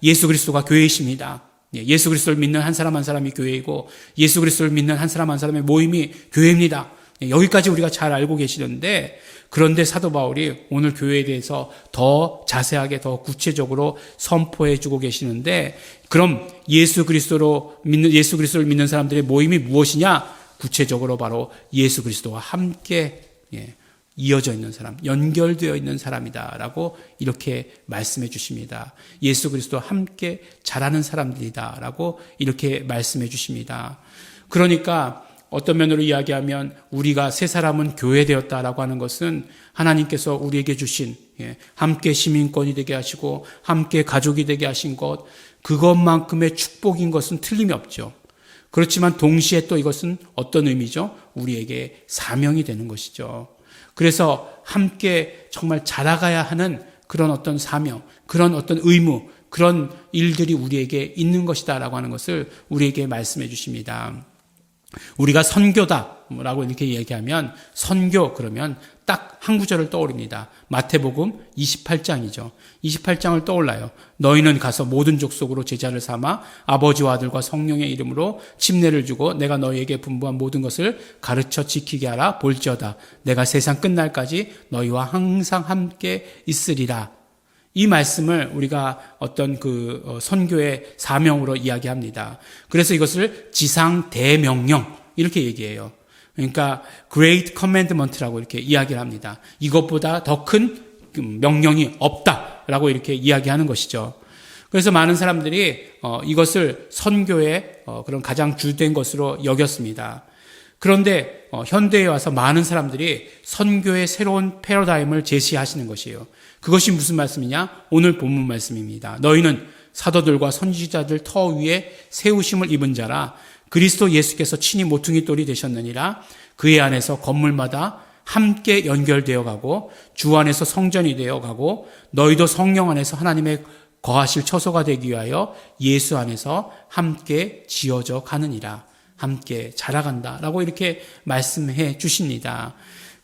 예수 그리스도가 교회이십니다. 예수 그리스도를 믿는 한 사람 한 사람이 교회이고 예수 그리스도를 믿는 한 사람 한 사람의 모임이 교회입니다. 여기까지 우리가 잘 알고 계시는데, 그런데 사도 바울이 오늘 교회에 대해서 더 자세하게 더 구체적으로 선포해 주고 계시는데, 그럼 예수 그리스도를 믿는 사람들의 모임이 무엇이냐? 구체적으로 바로 예수 그리스도와 함께 이어져 있는 사람, 연결되어 있는 사람이다라고 이렇게 말씀해 주십니다. 예수 그리스도와 함께 자라는 사람들이다라고 이렇게 말씀해 주십니다. 그러니까 어떤 면으로 이야기하면 우리가 새 사람은 교회되었다라고 하는 것은 하나님께서 우리에게 주신 함께 시민권이 되게 하시고 함께 가족이 되게 하신 것, 그것만큼의 축복인 것은 틀림이 없죠. 그렇지만 동시에 또 이것은 어떤 의미죠? 우리에게 사명이 되는 것이죠. 그래서 함께 정말 자라가야 하는 그런 어떤 사명, 그런 어떤 의무, 그런 일들이 우리에게 있는 것이다라고 하는 것을 우리에게 말씀해 주십니다. 우리가 선교다라고 이렇게 얘기하면, 선교 그러면 딱 한 구절을 떠오릅니다. 마태복음 28장이죠. 28장을 떠올라요. 너희는 가서 모든 족속으로 제자를 삼아 아버지와 아들과 성령의 이름으로 침례를 주고 내가 너희에게 분부한 모든 것을 가르쳐 지키게 하라. 볼지어다 내가 세상 끝날까지 너희와 항상 함께 있으리라. 이 말씀을 우리가 어떤 선교의 사명으로 이야기합니다. 그래서 이것을 지상 대명령 이렇게 얘기해요. 그러니까 Great Commandment라고 이렇게 이야기를 합니다. 이것보다 더 큰 명령이 없다라고 이렇게 이야기하는 것이죠. 그래서 많은 사람들이 이것을 선교의 그런 가장 주된 것으로 여겼습니다. 그런데 현대에 와서 많은 사람들이 선교의 새로운 패러다임을 제시하시는 것이에요. 그것이 무슨 말씀이냐? 오늘 본문 말씀입니다. 너희는 사도들과 선지자들 터 위에 세우심을 입은 자라. 그리스도 예수께서 친히 모퉁이 돌이 되셨느니라. 그의 안에서 건물마다 함께 연결되어 가고 주 안에서 성전이 되어 가고 너희도 성령 안에서 하나님의 거하실 처소가 되기 위하여 예수 안에서 함께 지어져 가느니라. 함께 자라간다라고 이렇게 말씀해 주십니다.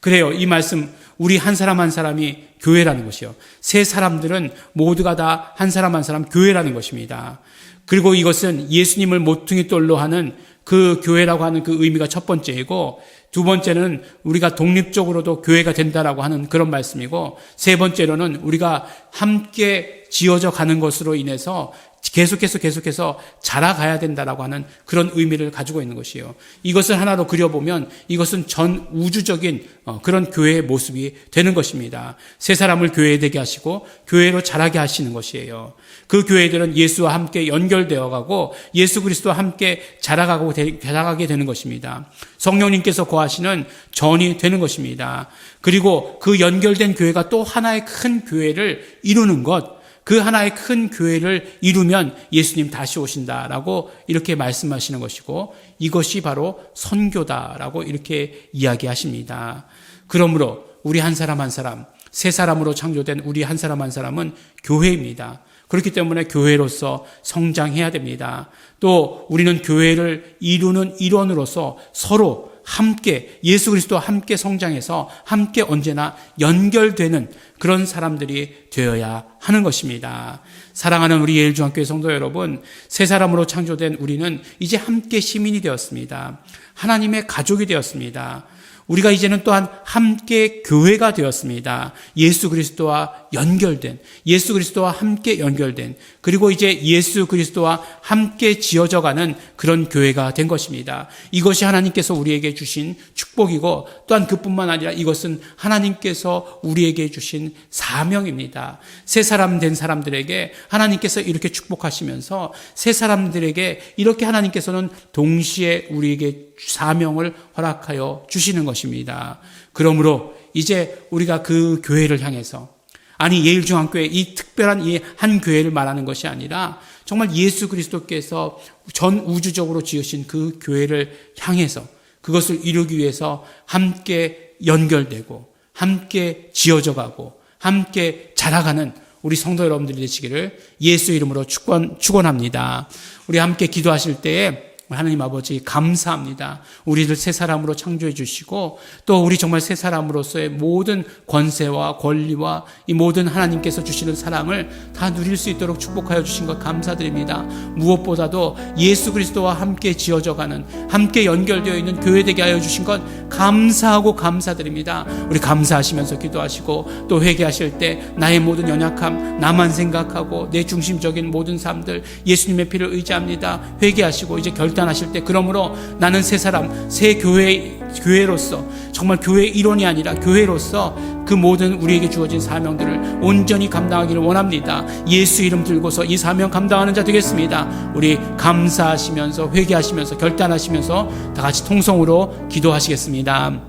그래요. 이 말씀, 우리 한 사람 한 사람이 교회라는 것이요. 세 사람들은 모두가 다 한 사람 한 사람 교회라는 것입니다. 그리고 이것은 예수님을 모퉁이 돌로 하는 그 교회라고 하는 그 의미가 첫 번째이고, 두 번째는 우리가 독립적으로도 교회가 된다라고 하는 그런 말씀이고, 세 번째로는 우리가 함께 지어져 가는 것으로 인해서 계속해서 자라가야 된다라고 하는 그런 의미를 가지고 있는 것이에요. 이것을 하나로 그려보면 이것은 전 우주적인 그런 교회의 모습이 되는 것입니다. 세 사람을 교회 되게 하시고 교회로 자라게 하시는 것이에요. 그 교회들은 예수와 함께 연결되어 가고 예수 그리스도와 함께 자라가게 되는 것입니다. 성령님께서 거하시는 전이 되는 것입니다. 그리고 그 연결된 교회가 또 하나의 큰 교회를 이루는 것, 그 하나의 큰 교회를 이루면 예수님 다시 오신다라고 이렇게 말씀하시는 것이고, 이것이 바로 선교다라고 이렇게 이야기하십니다. 그러므로 우리 한 사람 한 사람, 세 사람으로 창조된 우리 한 사람 한 사람은 교회입니다. 그렇기 때문에 교회로서 성장해야 됩니다. 또 우리는 교회를 이루는 일원으로서 서로 함께 예수 그리스도와 함께 성장해서 함께 언제나 연결되는 그런 사람들이 되어야 하는 것입니다. 사랑하는 우리 예일중앙교회 성도 여러분, 새 사람으로 창조된 우리는 이제 함께 시민이 되었습니다. 하나님의 가족이 되었습니다. 우리가 이제는 또한 함께 교회가 되었습니다. 예수 그리스도와 연결된, 예수 그리스도와 함께 연결된, 그리고 이제 예수 그리스도와 함께 지어져가는 그런 교회가 된 것입니다. 이것이 하나님께서 우리에게 주신 축복이고, 또한 그뿐만 아니라 이것은 하나님께서 우리에게 주신 사명입니다. 새 사람 된 사람들에게 하나님께서 이렇게 축복하시면서 새 사람들에게 이렇게 하나님께서는 동시에 우리에게 사명을 허락하여 주시는 것입니다. 그러므로 이제 우리가 그 교회를 향해서, 아니 예일중앙교회 이 특별한 이 한 교회를 말하는 것이 아니라 정말 예수 그리스도께서 전 우주적으로 지으신 그 교회를 향해서 그것을 이루기 위해서 함께 연결되고 함께 지어져 가고 함께 자라가는 우리 성도 여러분들이 되시기를 예수 이름으로 축원합니다. 우리 함께 기도하실 때에 하나님 아버지 감사합니다. 우리를 새 사람으로 창조해 주시고 또 우리 정말 새 사람으로서의 모든 권세와 권리와 이 모든 하나님께서 주시는 사랑을 다 누릴 수 있도록 축복하여 주신 것 감사드립니다. 무엇보다도 예수 그리스도와 함께 지어져가는, 함께 연결되어 있는 교회 되게 하여 주신 것 감사하고 감사드립니다. 우리 감사하시면서 기도하시고 또 회개하실 때 나의 모든 연약함, 나만 생각하고 내 중심적인 모든 삶들 예수님의 피를 의지합니다. 회개하시고 이제 결단하실 때 그러므로 나는 새 사람, 새 교회로서 정말 교회의 일원이 아니라 교회로서 그 모든 우리에게 주어진 사명들을 온전히 감당하기를 원합니다. 예수 이름 들고서 이 사명 감당하는 자 되겠습니다. 우리 감사하시면서 회개하시면서 결단하시면서 다 같이 통성으로 기도하시겠습니다.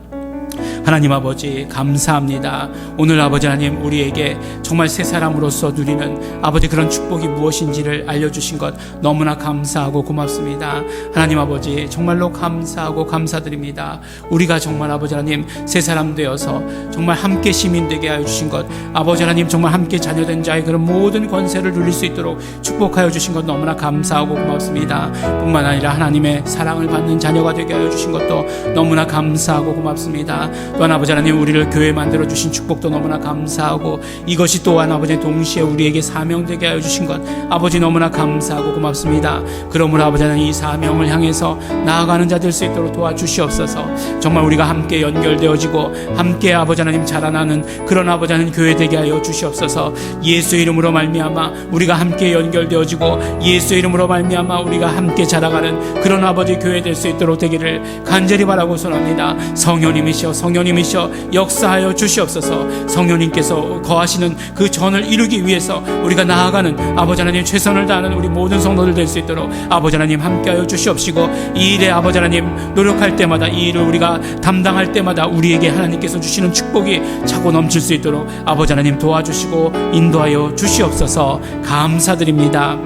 하나님 아버지 감사합니다. 오늘 아버지 하나님 우리에게 정말 새 사람으로서 누리는 아버지 그런 축복이 무엇인지를 알려주신 것 너무나 감사하고 고맙습니다. 하나님 아버지 정말로 감사하고 감사드립니다. 우리가 정말 아버지 하나님 새 사람 되어서 정말 함께 시민 되게 하여 주신 것, 아버지 하나님 정말 함께 자녀된 자의 그런 모든 권세를 누릴 수 있도록 축복하여 주신 것 너무나 감사하고 고맙습니다. 뿐만 아니라 하나님의 사랑을 받는 자녀가 되게 하여 주신 것도 너무나 감사하고 고맙습니다. 또한 아버지 하나님 우리를 교회 만들어 주신 축복도 너무나 감사하고 이것이 또한 아버지 동시에 우리에게 사명되게 하여 주신 것 아버지 너무나 감사하고 고맙습니다. 그러므로 아버지 하나님 이 사명을 향해서 나아가는 자 될 수 있도록 도와주시옵소서. 정말 우리가 함께 연결되어지고 함께 아버지 하나님 자라나는 그런 아버지 하나님 교회 되게 하여 주시옵소서. 예수 이름으로 말미암아 우리가 함께 연결되어지고 예수 이름으로 말미암아 우리가 함께 자라가는 그런 아버지 교회 될 수 있도록 되기를 간절히 바라고 소원합니다. 성령님이시여 성령님이시여 역사하여 주시옵소서. 성령님께서 거하시는 그 전을 이루기 위해서 우리가 나아가는 아버지 하나님 최선을 다하는 우리 모든 성도들 될 수 있도록 아버지 하나님 함께하여 주시옵시고 이 일에 아버지 하나님 노력할 때마다 이 일을 우리가 담당할 때마다 우리에게 하나님께서 주시는 축복이 차고 넘칠 수 있도록 아버지 하나님 도와주시고 인도하여 주시옵소서. 감사드립니다.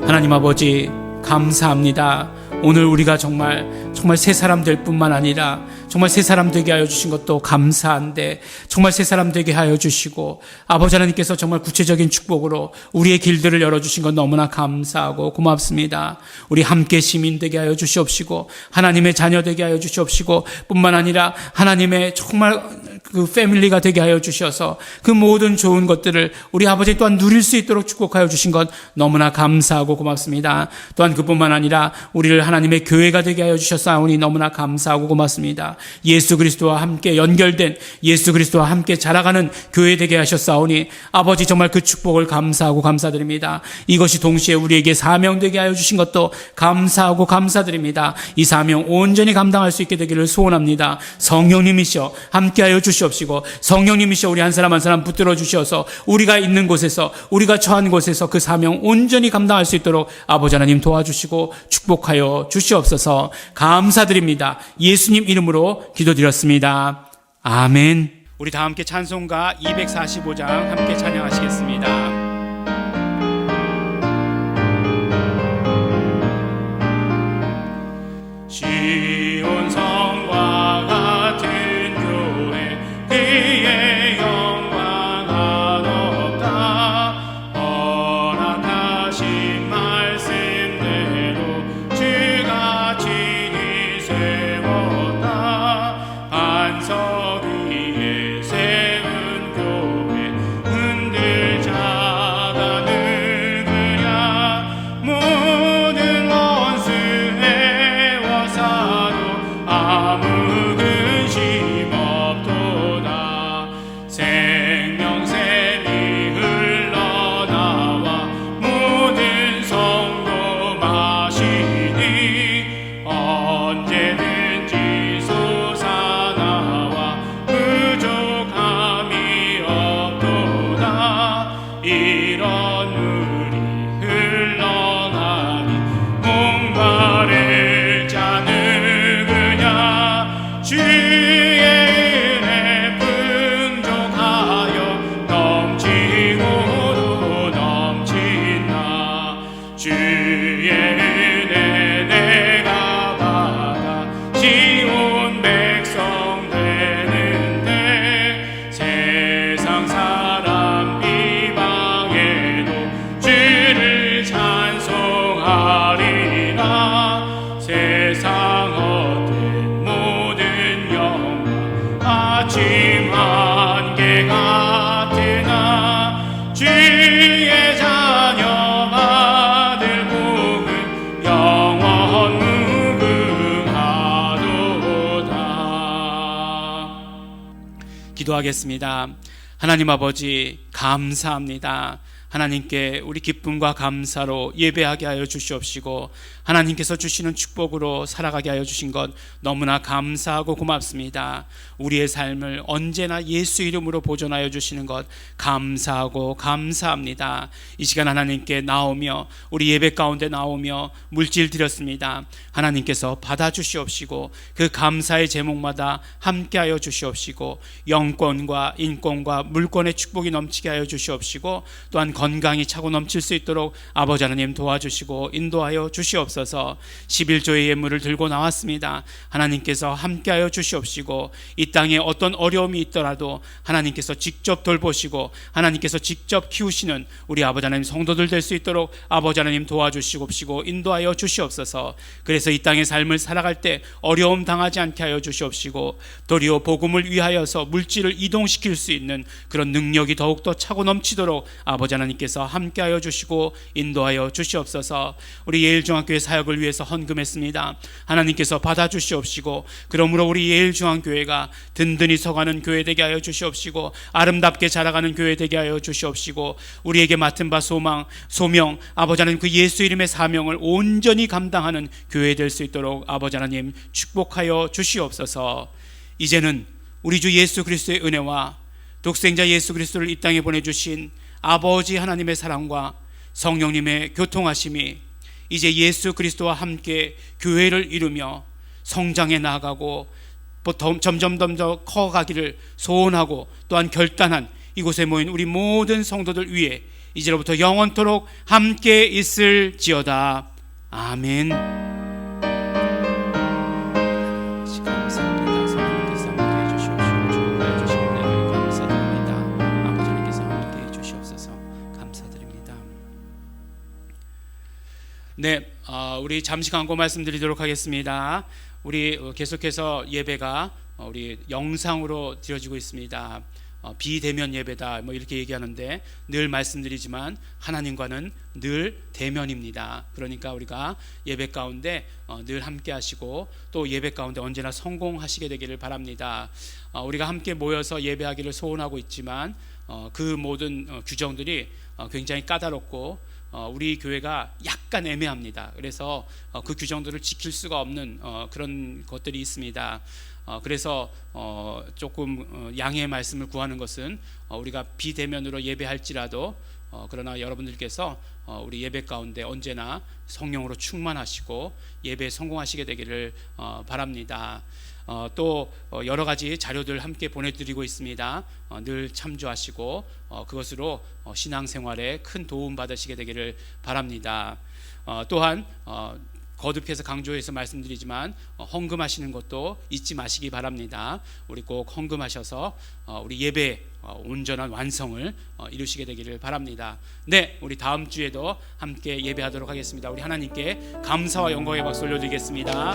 하나님 아버지 감사합니다. 오늘 우리가 정말 새 사람 될 뿐만 아니라 정말 새 사람 되게 하여 주신 것도 감사한데 정말 새 사람 되게 하여 주시고 아버지 하나님께서 정말 구체적인 축복으로 우리의 길들을 열어주신 것 너무나 감사하고 고맙습니다. 우리 함께 시민 되게 하여 주시옵시고 하나님의 자녀 되게 하여 주시옵시고 뿐만 아니라 하나님의 정말 그 패밀리가 되게 하여 주셔서 그 모든 좋은 것들을 우리 아버지 또한 누릴 수 있도록 축복하여 주신 것 너무나 감사하고 고맙습니다. 또한 그뿐만 아니라 우리를 하나님의 교회가 되게 하여 주셨사오니 너무나 감사하고 고맙습니다. 예수 그리스도와 함께 연결된 예수 그리스도와 함께 자라가는 교회 되게 하셨사오니 아버지 정말 그 축복을 감사하고 감사드립니다. 이것이 동시에 우리에게 사명되게 하여 주신 것도 감사하고 감사드립니다. 이 사명 온전히 감당할 수 있게 되기를 소원합니다. 성령님이시여 함께하여 주시옵시고 성령님이시여 우리 한 사람 한 사람 붙들어 주셔서 우리가 있는 곳에서 우리가 처한 곳에서 그 사명 온전히 감당할 수 있도록 아버지 하나님 도와주시고 축복하여 주시옵소서. 감사드립니다. 예수님 이름으로 기도드렸습니다. 아멘. 우리 다 함께 찬송가 245장 함께 찬양하시겠습니다. 시온 성과 같은 교회 그의 영광 한없다. 허락하신 말씀대로 주가 친히 세웠다. 반석 위에 세운 교회 흔들 자가 누구냐. 모든 원수 해워사도 아무 근심 없도다. 생명샘이 흘러나와 모든 성도 마시니 언제든지 솟아나와 부족함이 없도다. 이런 물이 흘러가니 목마를 자 누구냐. 주의 은혜 풍족하여 넘치고도 넘친다. 주의 은혜 내가 받아 지온 백성 되는데 세상 사람 비방해도 주를 찬송하리라. 기도하겠습니다. 하나님 아버지, 감사합니다. 하나님께 우리 기쁨과 감사로 예배하게 하여 주시옵시고, 하나님께서 주시는 축복으로 살아가게 하여 주신 것 너무나 감사하고 고맙습니다. 우리의 삶을 언제나 예수 이름으로 보존하여 주시는 것 감사하고 감사합니다. 이 시간 하나님께 나오며, 우리 예배 가운데 나오며 물질 드렸습니다. 하나님께서 받아주시옵시고, 그 감사의 제목마다 함께하여 주시옵시고, 영권과 인권과 물권의 축복이 넘치게 하여 주시옵시고, 또한 건강이 차고 넘칠 수 있도록 아버지 하나님 도와주시고 인도하여 주시옵소서. 11조의 예물을 들고 나왔습니다. 하나님께서 함께하여 주시옵시고, 이 땅에 어떤 어려움이 있더라도 하나님께서 직접 돌보시고 하나님께서 직접 키우시는 우리 아버지 하나님 성도들 될 수 있도록 아버지 하나님 도와주시옵시고 인도하여 주시옵소서. 그래서 이 땅의 삶을 살아갈 때 어려움 당하지 않게 하여 주시옵시고, 도리어 복음을 위하여서 물질을 이동시킬 수 있는 그런 능력이 더욱더 차고 넘치도록 아버지 하나님께서 함께하여 주시고 인도하여 주시옵소서. 우리 예일중앙교회 사역을 위해서 헌금했습니다. 하나님께서 받아주시옵시고, 그러므로 우리 예일중앙교회가 든든히 서가는 교회 되게 하여 주시옵시고, 아름답게 자라가는 교회 되게 하여 주시옵시고, 우리에게 맡은 바 소명 아버지 하나님 그 예수 이름의 사명을 온전히 감당하는 교회 될 수 있도록 아버지 하나님 축복하여 주시옵소서. 이제는 우리 주 예수 그리스도의 은혜와 독생자 예수 그리스도를 이 땅에 보내주신 아버지 하나님의 사랑과 성령님의 교통하심이 이제 예수 그리스도와 함께 교회를 이루며 성장해 나아가고 점점 더 커가기를 소원하고 또한 결단한 이곳에 모인 우리 모든 성도들 위해 이제로부터 영원토록 함께 있을지어다. 아멘. 감사합니다. 성령님께서 함께해 주시옵시고 축복하여 주시는 은혜를 감사드립니다. 아버지 하나님께서 함께해 주시옵소서. 감사드립니다. 네, 우리 잠시 광고 말씀드리도록 하겠습니다. 우리 계속해서 예배가 우리 영상으로 드려지고 있습니다. 비대면 예배다 뭐 이렇게 얘기하는데 늘 말씀드리지만 하나님과는 늘 대면입니다. 그러니까 우리가 예배 가운데 늘 함께 하시고 또 예배 가운데 언제나 성공하시게 되기를 바랍니다. 우리가 함께 모여서 예배하기를 소원하고 있지만 그 모든 규정들이 굉장히 까다롭고 우리 교회가 약간 애매합니다. 그래서 그 규정들을 지킬 수가 없는 그런 것들이 있습니다. 그래서 조금 양해의 말씀을 구하는 것은 우리가 비대면으로 예배할지라도 그러나 여러분들께서 우리 예배 가운데 언제나 성령으로 충만하시고 예배에 성공하시게 되기를 바랍니다. 또 여러 가지 자료들 함께 보내드리고 있습니다. 늘 참조하시고 그것으로 신앙생활에 큰 도움 받으시게 되기를 바랍니다. 또한 거듭해서 강조해서 말씀드리지만 헌금하시는 것도 잊지 마시기 바랍니다. 우리 꼭 헌금하셔서 우리 예배 온전한 완성을 이루시게 되기를 바랍니다. 네, 우리 다음 주에도 함께 예배하도록 하겠습니다. 우리 하나님께 감사와 영광의 박수 올려드리겠습니다.